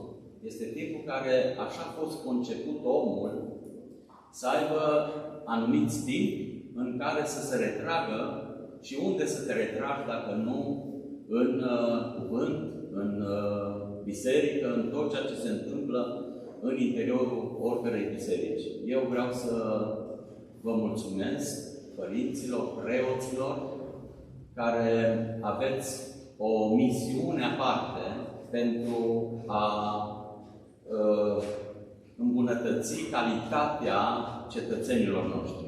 Este timpul care, așa a fost conceput omul, să aibă anumiți timp în care să se retragă și unde să te retragi dacă nu în cuvânt, în biserică, în tot ceea ce se întâmplă în interiorul oricărei biserici. Eu vreau să vă mulțumesc părinților, preoților, care aveți o misiune aparte pentru a îmbunătăți calitatea cetățenilor noștri.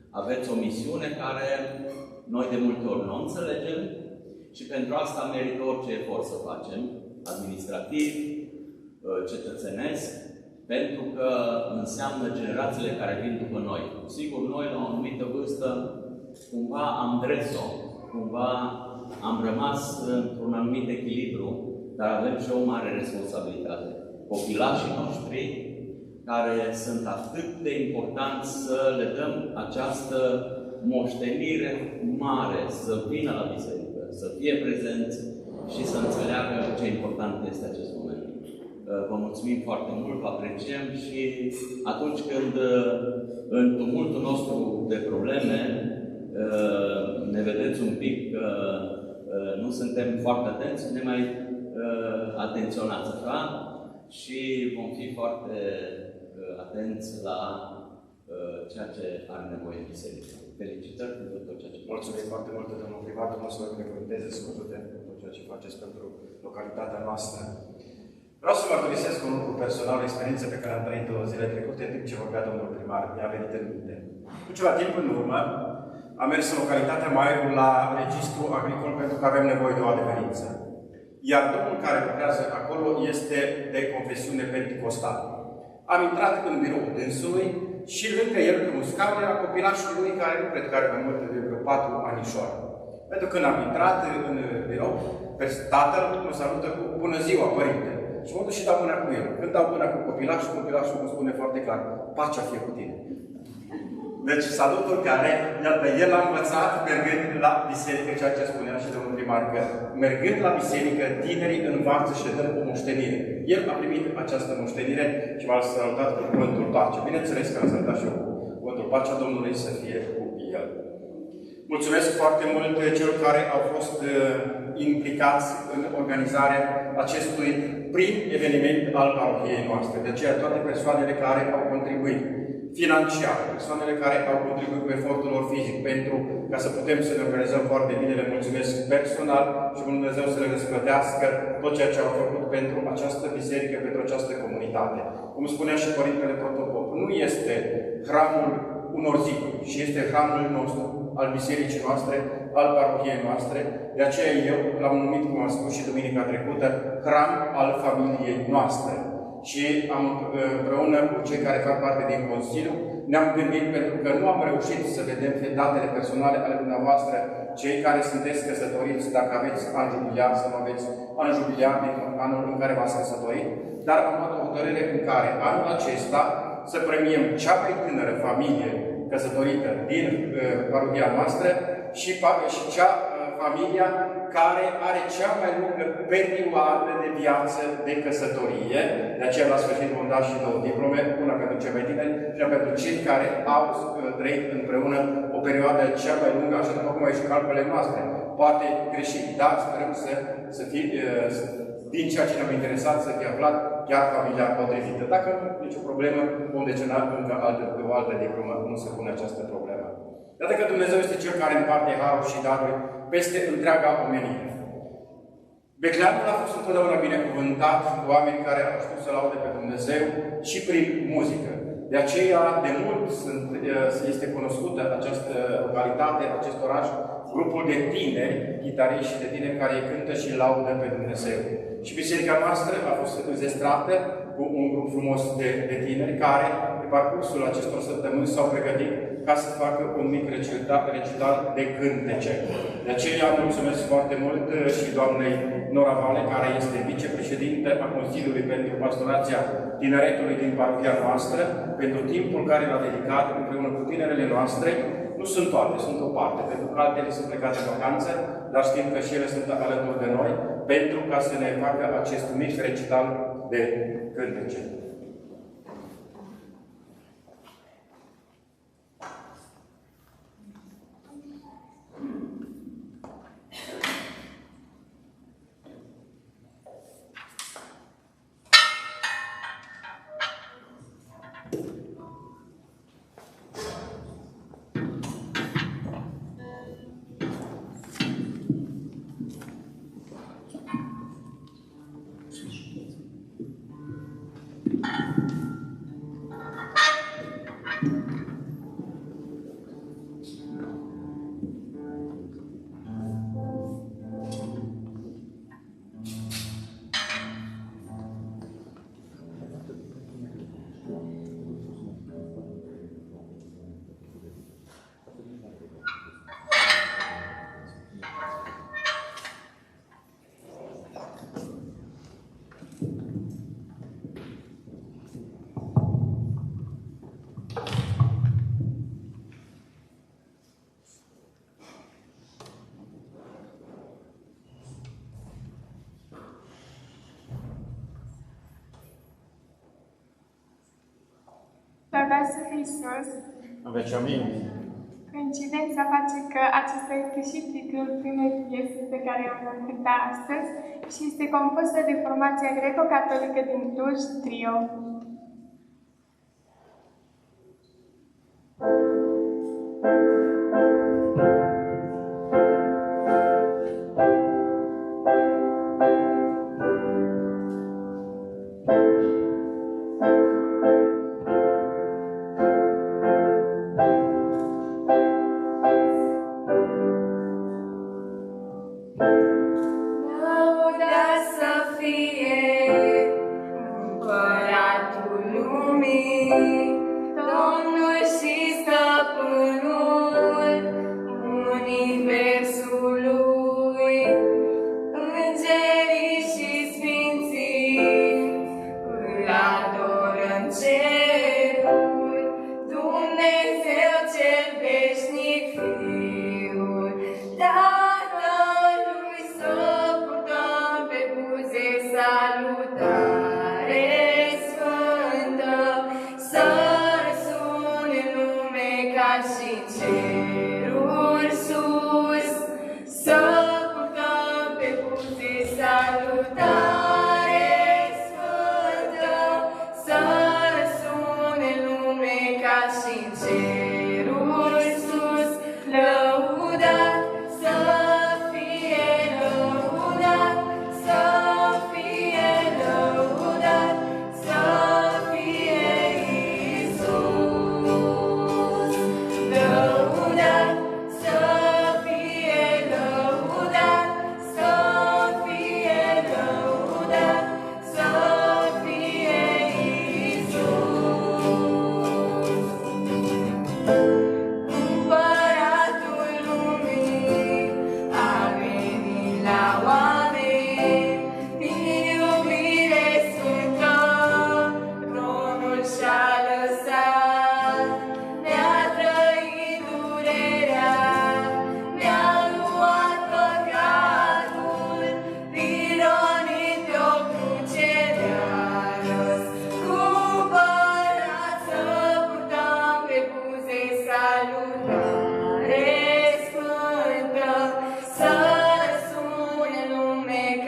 Aveți o misiune care noi de multe ori nu înțelegem și pentru asta merită orice efort să facem, administrativ, cetățenesc, pentru că înseamnă generațiile care vin după noi. Sigur, noi la o anumită vârstă cumva am dres-o, cumva am rămas într-un anumit echilibru, dar avem și o mare responsabilitate. Copilașii noștri, care sunt atât de importanți să le dăm această moștenire mare, să vină la biserică, să fie prezenți și să înțeleagă ce important este acest moment. Vă mulțumim foarte mult, vă apreciem și atunci când în tumultul nostru de probleme ne vedeți un pic că nu suntem foarte atenți, ne mai atenționați, așa? Și vom fi foarte atenți la ceea ce are nevoie biserica. Felicitări pentru tot ceea ce faceți. Mulțumim foarte mult, domnul primar, Domnul să vă binecuvânteze, să vă ajute pentru tot ceea ce faceți pentru localitatea noastră. Vreau să mărturisesc un lucru personal, o experiență pe care am trăit-o zile trecute, în timp ce vorbea domnul primar, mi-a venit în minte. Cu ceva timp în urmă, am mers în localitatea Maierul la registru agricol pentru că avem nevoie de o adeverință. Iar domnul care lucrează acolo este de confesiune penticostală. Am intrat în biroul dânsului și lângă el, pe un scaun, era copilașul lui care nu cred că are mai mult de vreo 4 anișoare. Pentru că când am intrat în birou, pe tatăl mă salută cu bună ziua, părinte. Și mă duc și dau mâna cu el. Când dau mâna cu copilașul îmi spune foarte clar, pacea fie cu tine. Deci salutul care, iată, el a învățat mergând la biserică, ceea ce spunea și domnul primar, că mergând la biserică, tinerii învață și dă o moștenire. El a primit această moștenire și m-a salutat cu cuvântul pace. Bineînțeles că am salutat și eu cu cuvântul pacea Domnului să fie cu el. Mulțumesc foarte mult celor care au fost implicați în organizarea acestui prim eveniment al parohiei noastre. De aceea toate persoanele care au contribuit financiar, persoanele care au contribuit cu efortul lor fizic pentru ca să putem să ne organizăm foarte bine, le mulțumesc personal și Dumnezeu să le răsplătească tot ceea ce au făcut pentru această biserică, pentru această comunitate. Cum spunea și Părintele Protopop, nu este hramul unor ziduri, ci este hramul nostru, al bisericii noastre, al parohiei noastre. De aceea eu l-am numit, cum am spus și duminica trecută, hram al familiei noastre. Și împreună cu cei care fac parte din Consiliu, ne-am gândit, pentru că nu am reușit să vedem datele personale ale dumneavoastră, cei care sunteți căsătoriți, dacă aveți an jubiliar sau nu aveți an jubiliar din anul în care v-ați căsătorit, dar am luat o hotărâre în care anul acesta să premiem cea mai tânără familie căsătorită din parohia noastră și cea familia care are cea mai lungă perioadă de viață de căsătorie. De aceea, la sfârșit, vom da și 2 diplome, una pentru cei mai tineri și una pentru cei care au trăit împreună o perioadă cea mai lungă, așa după cum au ieșit calculele noastre. Poate greșit, dar sperăm să fie, din ceea ce ne-am interesat, să fie aflat chiar familia potrivită. Dacă nu, nicio problemă, vom decena încă o altă diplomă, nu se pune această problemă. Iată că Dumnezeu este Cel care împarte harul și daruri peste întreaga omenire. Becleanul a fost întotdeauna binecuvântat cu oameni care au știut să laude pe Dumnezeu și prin muzică. De aceea, de mult este cunoscută această localitate, acest oraș, grupul de tineri, chitariști și de tineri care cântă și laudă pe Dumnezeu. Și biserica noastră a fost înzestrată cu un grup frumos de tineri care, pe parcursul acestor săptămâni, s-au pregătit ca să facă un mic recital de cântece. De aceea mulțumesc foarte mult și doamnei Nora Vale, care este vicepreședintă a Consiliului pentru Pastorația Tineretului din parohia noastră, pentru timpul care l-a dedicat împreună cu tinerele noastre. Nu sunt toate, sunt o parte, pentru că altele sunt plecate în vacanță, dar știm că și ele sunt alături de noi, pentru ca să ne facă acest mic recital de cântece. Lăudați să fie Iisus. În veci, amin. Coincidența face că acesta este și titlul primei piese pe care o vom cânta astăzi și este compusă de formația greco-catolică din Cluj, Trio. Domnul și Stăpânul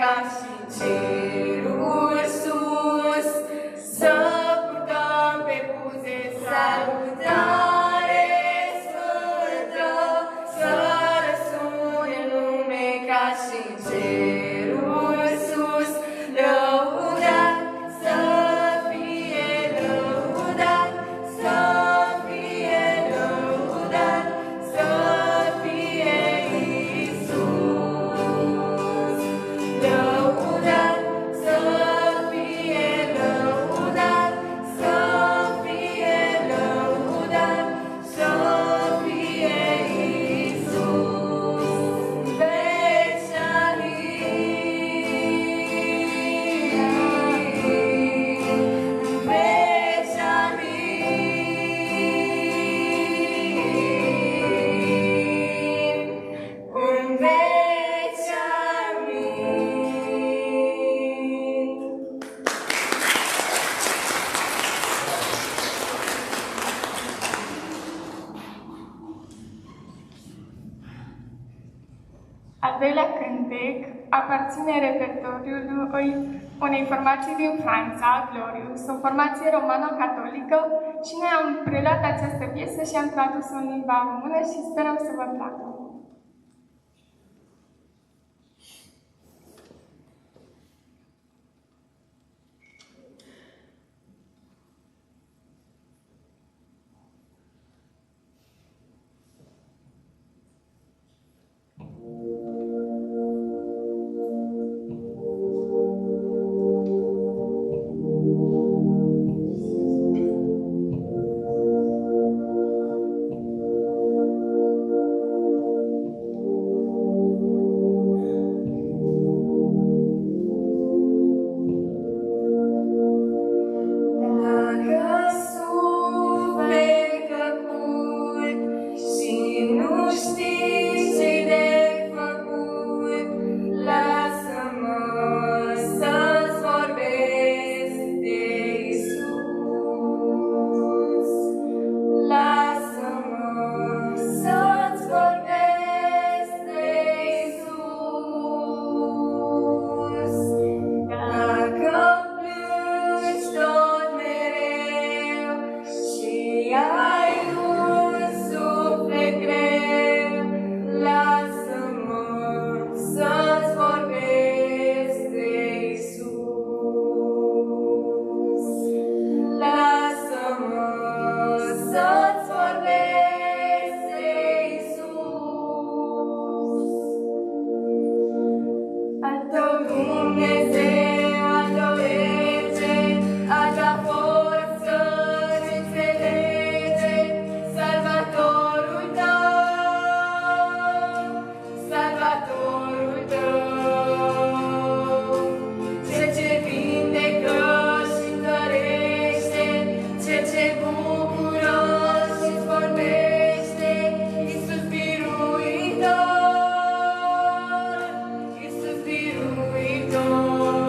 ca și cerul sus, să purtăm pe buze salutare sfântă, să răsune în lume ca și cerul sus, lăudat să fie lăudat, să fie lăudat, să fie Iisus. Lăudat să fie lăudat, să fie lăudat, să fie Iisus. În veci amin. Al doilea cântec aparține repertoriului unei formații din Franța, Glorious, o formație romano-catolică, și noi am preluat această piesă și am tradus-o în limba română și sperăm să vă placă. Dacă suflet căcut și nu știi ce-i de făcut, lasă-mă să-ți vorbesc de Iisus. Lasă-mă să-ți vorbesc de Iisus. Dacă plângi tot mereu și ai un suflet greu, lasă-mă să-ți vorbesc de Iisus. Lasă-mă să-ți vorbesc de Iisus. Al tău Dumnezeu, al tău rege, al ta forță ce înțelege, Salvatorul tău, Salvatorul tău. Cel ce vindecă și întărește, Cel ce bucură și-ți vorbește, Iisus biruitor, Iisus biruitor.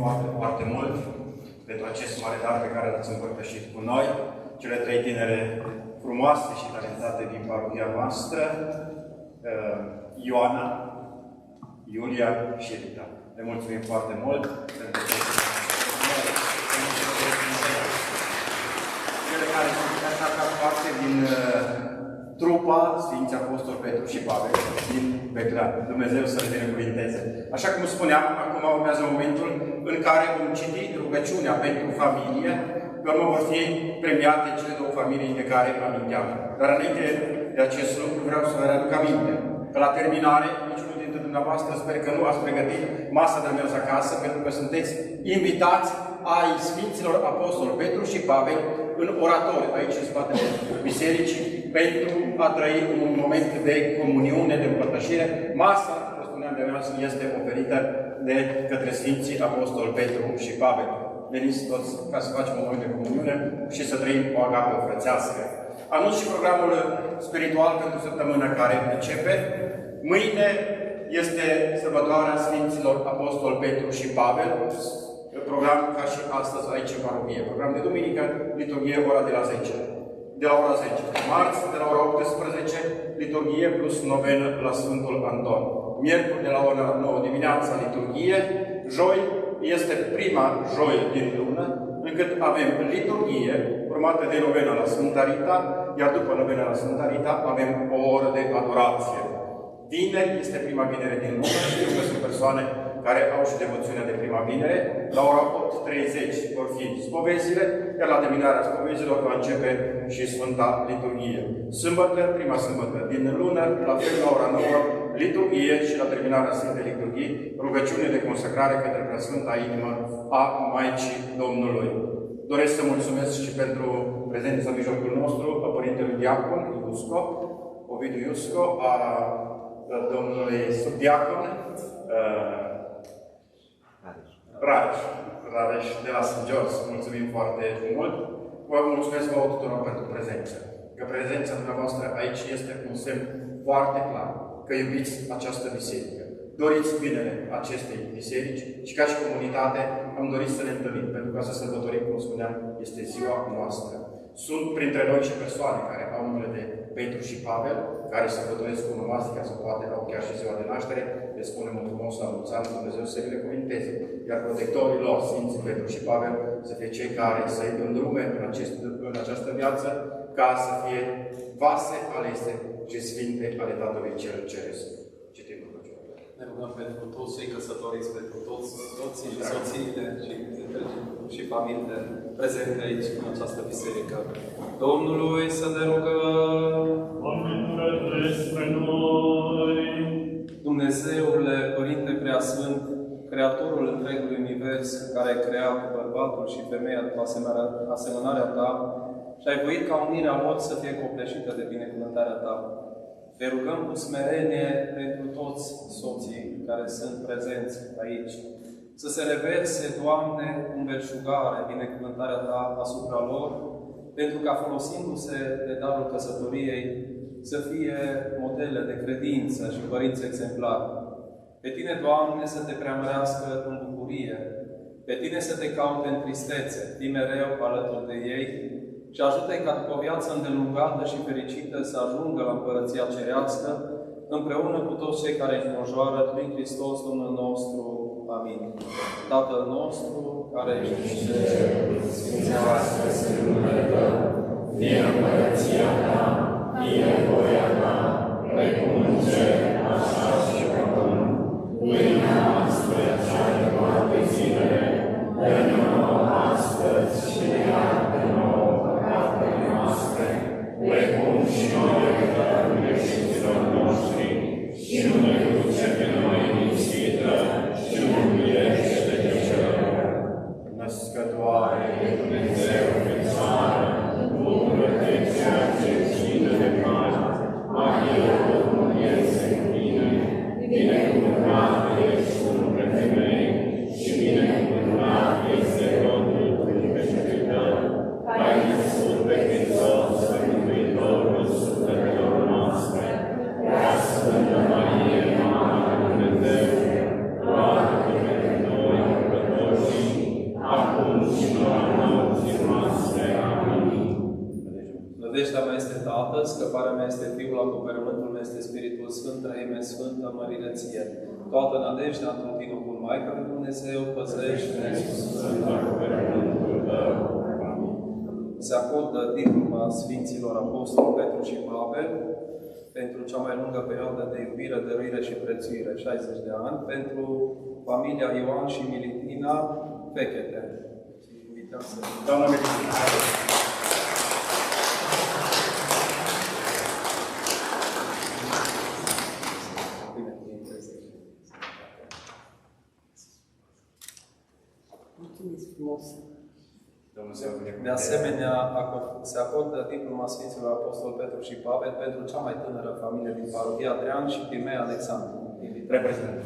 foarte, foarte mult pentru acest mare dar pe care l-ați împărtășit cu noi, cele 3 tinere frumoase și talentate din parohia noastră, Ioana, Iulia și Rita. Le mulțumim foarte mult pentru cele care sunt așa ca parte din trupa Sfinții Apostoli Petru și Pavel din Beclean. Dumnezeu să le binecuvinteze. Așa cum spuneam, acum urmează momentul în care vom citi rugăciunea pentru familie, pe urmă vor fi premiate cele 2 familii de care aminteam. Dar înainte de acest lucru vreau să vă readuc aminte că la terminare, niciunul dintre dumneavoastră sper că nu ați pregătit masa de mers acasă, pentru că sunteți invitați ai Sfinților Apostoli Petru și Pavel în oratoriu, aici în spatele bisericii, pentru a trăi un moment de comuniune, de împărtășire. Masa, cum spuneam de mers, este oferită de către Sfinții Apostoli Petru și Pavel. Veniți toți ca să facem un moment de comuniune și să trăim o agape frățească. Anunț și programul spiritual pentru săptămâna care începe. Mâine este sărbătoarea Sfinților Apostoli Petru și Pavel. Program ca și astăzi aici în parohie. Program de duminică, liturghie ora de la 10. De la ora 10. Marți, de la ora 18, liturghie plus novenă la Sfântul Anton. Miercuri, de la ora 9 dimineața, liturghie. Joi este prima joi din lună, încât avem liturghie, urmată de novena la Sfânta Rita, iar după novena la Sfânta Rita avem o oră de adorație. Vineri este prima vinere din lună, știu că sunt persoane care au și devoțiunea de prima vinere. La ora 8:30 vor fi spovezile, iar la terminarea spovezilor va începe și Sfânta Liturghie. Sâmbătă, prima sâmbătă din lună, la fel la ora 9, liturghie și la terminarea Sfintei Liturghii, rugăciune de consacrare către Preasfânta Inimă a Maicii Domnului. Doresc să mulțumesc și pentru prezența în mijlocul nostru a Părintelui Diacon Iusco, Ovidiu Iusco, a domnului subdiacon Rareș de la St. George. Mulțumim foarte mult. Vă mulțumesc vouă tuturor pentru prezență. Că prezența dumneavoastră aici este un semn foarte clar că iubiți această biserică. Doriți binele acestei biserici și ca și comunitate am dorit să ne întâlnim, pentru că să sărbătorim, cum spuneam, este ziua noastră. Sunt printre noi și persoane care au numele de Petru și Pavel, care sărbătoresc cu onomastica sau poate au chiar și ziua de naștere, le spunem un frumos la mulți ani, Dumnezeu să le binecuvinteze. Iar protectorii lor, Sfinții Petru și Pavel, să fie cei care să-i îndrume în această viață, ca să fie vase alese și sfinte ale Tatălui Cel Ceresc. Citim rugăciunea. Ne rugăm pentru toți cei căsătoriți, pentru toți soții și soțiile și familiile prezente aici în această biserică. Domnului să ne rugăm. Doamne, despre noi. Dumnezeule, Părinte Preasfânt, Creatorul întregului univers, care ai creat bărbatul și femeia după asemănarea Ta și ai voit ca unirea lor să fie copleșită de binecuvântarea Ta. Te rugăm cu smerenie pentru toți soții care sunt prezenți aici, să se reverse, Doamne, cu belșugare binecuvântarea Ta asupra lor, pentru ca folosindu-se de darul căsătoriei să fie modele de credință și părinți exemplari. Pe Tine, Doamne, să Te preamărească în bucurie, pe Tine să Te caute în tristețe, fii mereu alături de ei și ajută-i ca după o viață îndelungată și fericită să ajungă la Împărăția Cerească, împreună cu toți cei care își înconjoară prin Hristos Domnul nostru. Amin. Tatăl nostru, care ești în cer, sfințească-se numele Tău, vie împărăția Ta, vie voia Ta, precum în cer, așa și pe pământ. Pâinea noastră cea de toate zilele, dă-ne nouă astăzi și ne iartă nouă păcatele noastre, precum și noi iertăm greșiților noștri, și nu ne duce pe noi în ispită, și nu mirește de cel rău. Născătoare de Dumnezeu Fecioară, bucură-te ceea ce ține de mare, Maria, Domnul este scăparea mea este Fiul, acoperământul meu este Spiritul Sfânt, Trăime Sfântă, mărire ție. Toată nădejdea într-un tine cu Maica lui Dumnezeu, păzește-ne în acoperământul tău. Se acordă diploma Sfinților Apostoli Petru și Pavel pentru cea mai lungă perioadă de iubire, dăruire și prețuire, 60 de ani, pentru familia Ioan și Militina Pechete. Doamna Militina. Mulțumesc frumos! De asemenea, se acordă diploma Sfinților Apostoli Petru și Pavel pentru cea mai tânără familie din parohia Adrian și Timea Alexandru. Reprezentant.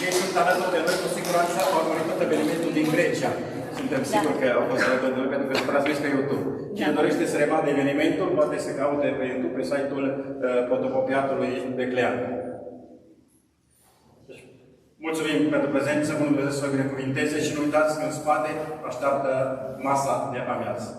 Ei sunt alături de noi, cu siguranță au urmărit tot evenimentul din Grecia. Suntem siguri că au fost alături de noi, pentru că s-a transmis pe YouTube. Cine dorește să revadă evenimentul, poate să caute pe YouTube, pe site-ul fotocopiatului Beclean. Mulțumim pentru prezență, Bunul Dumnezeu să vă binecuvinteze și nu uitați că în spate așteaptă masa de amiază.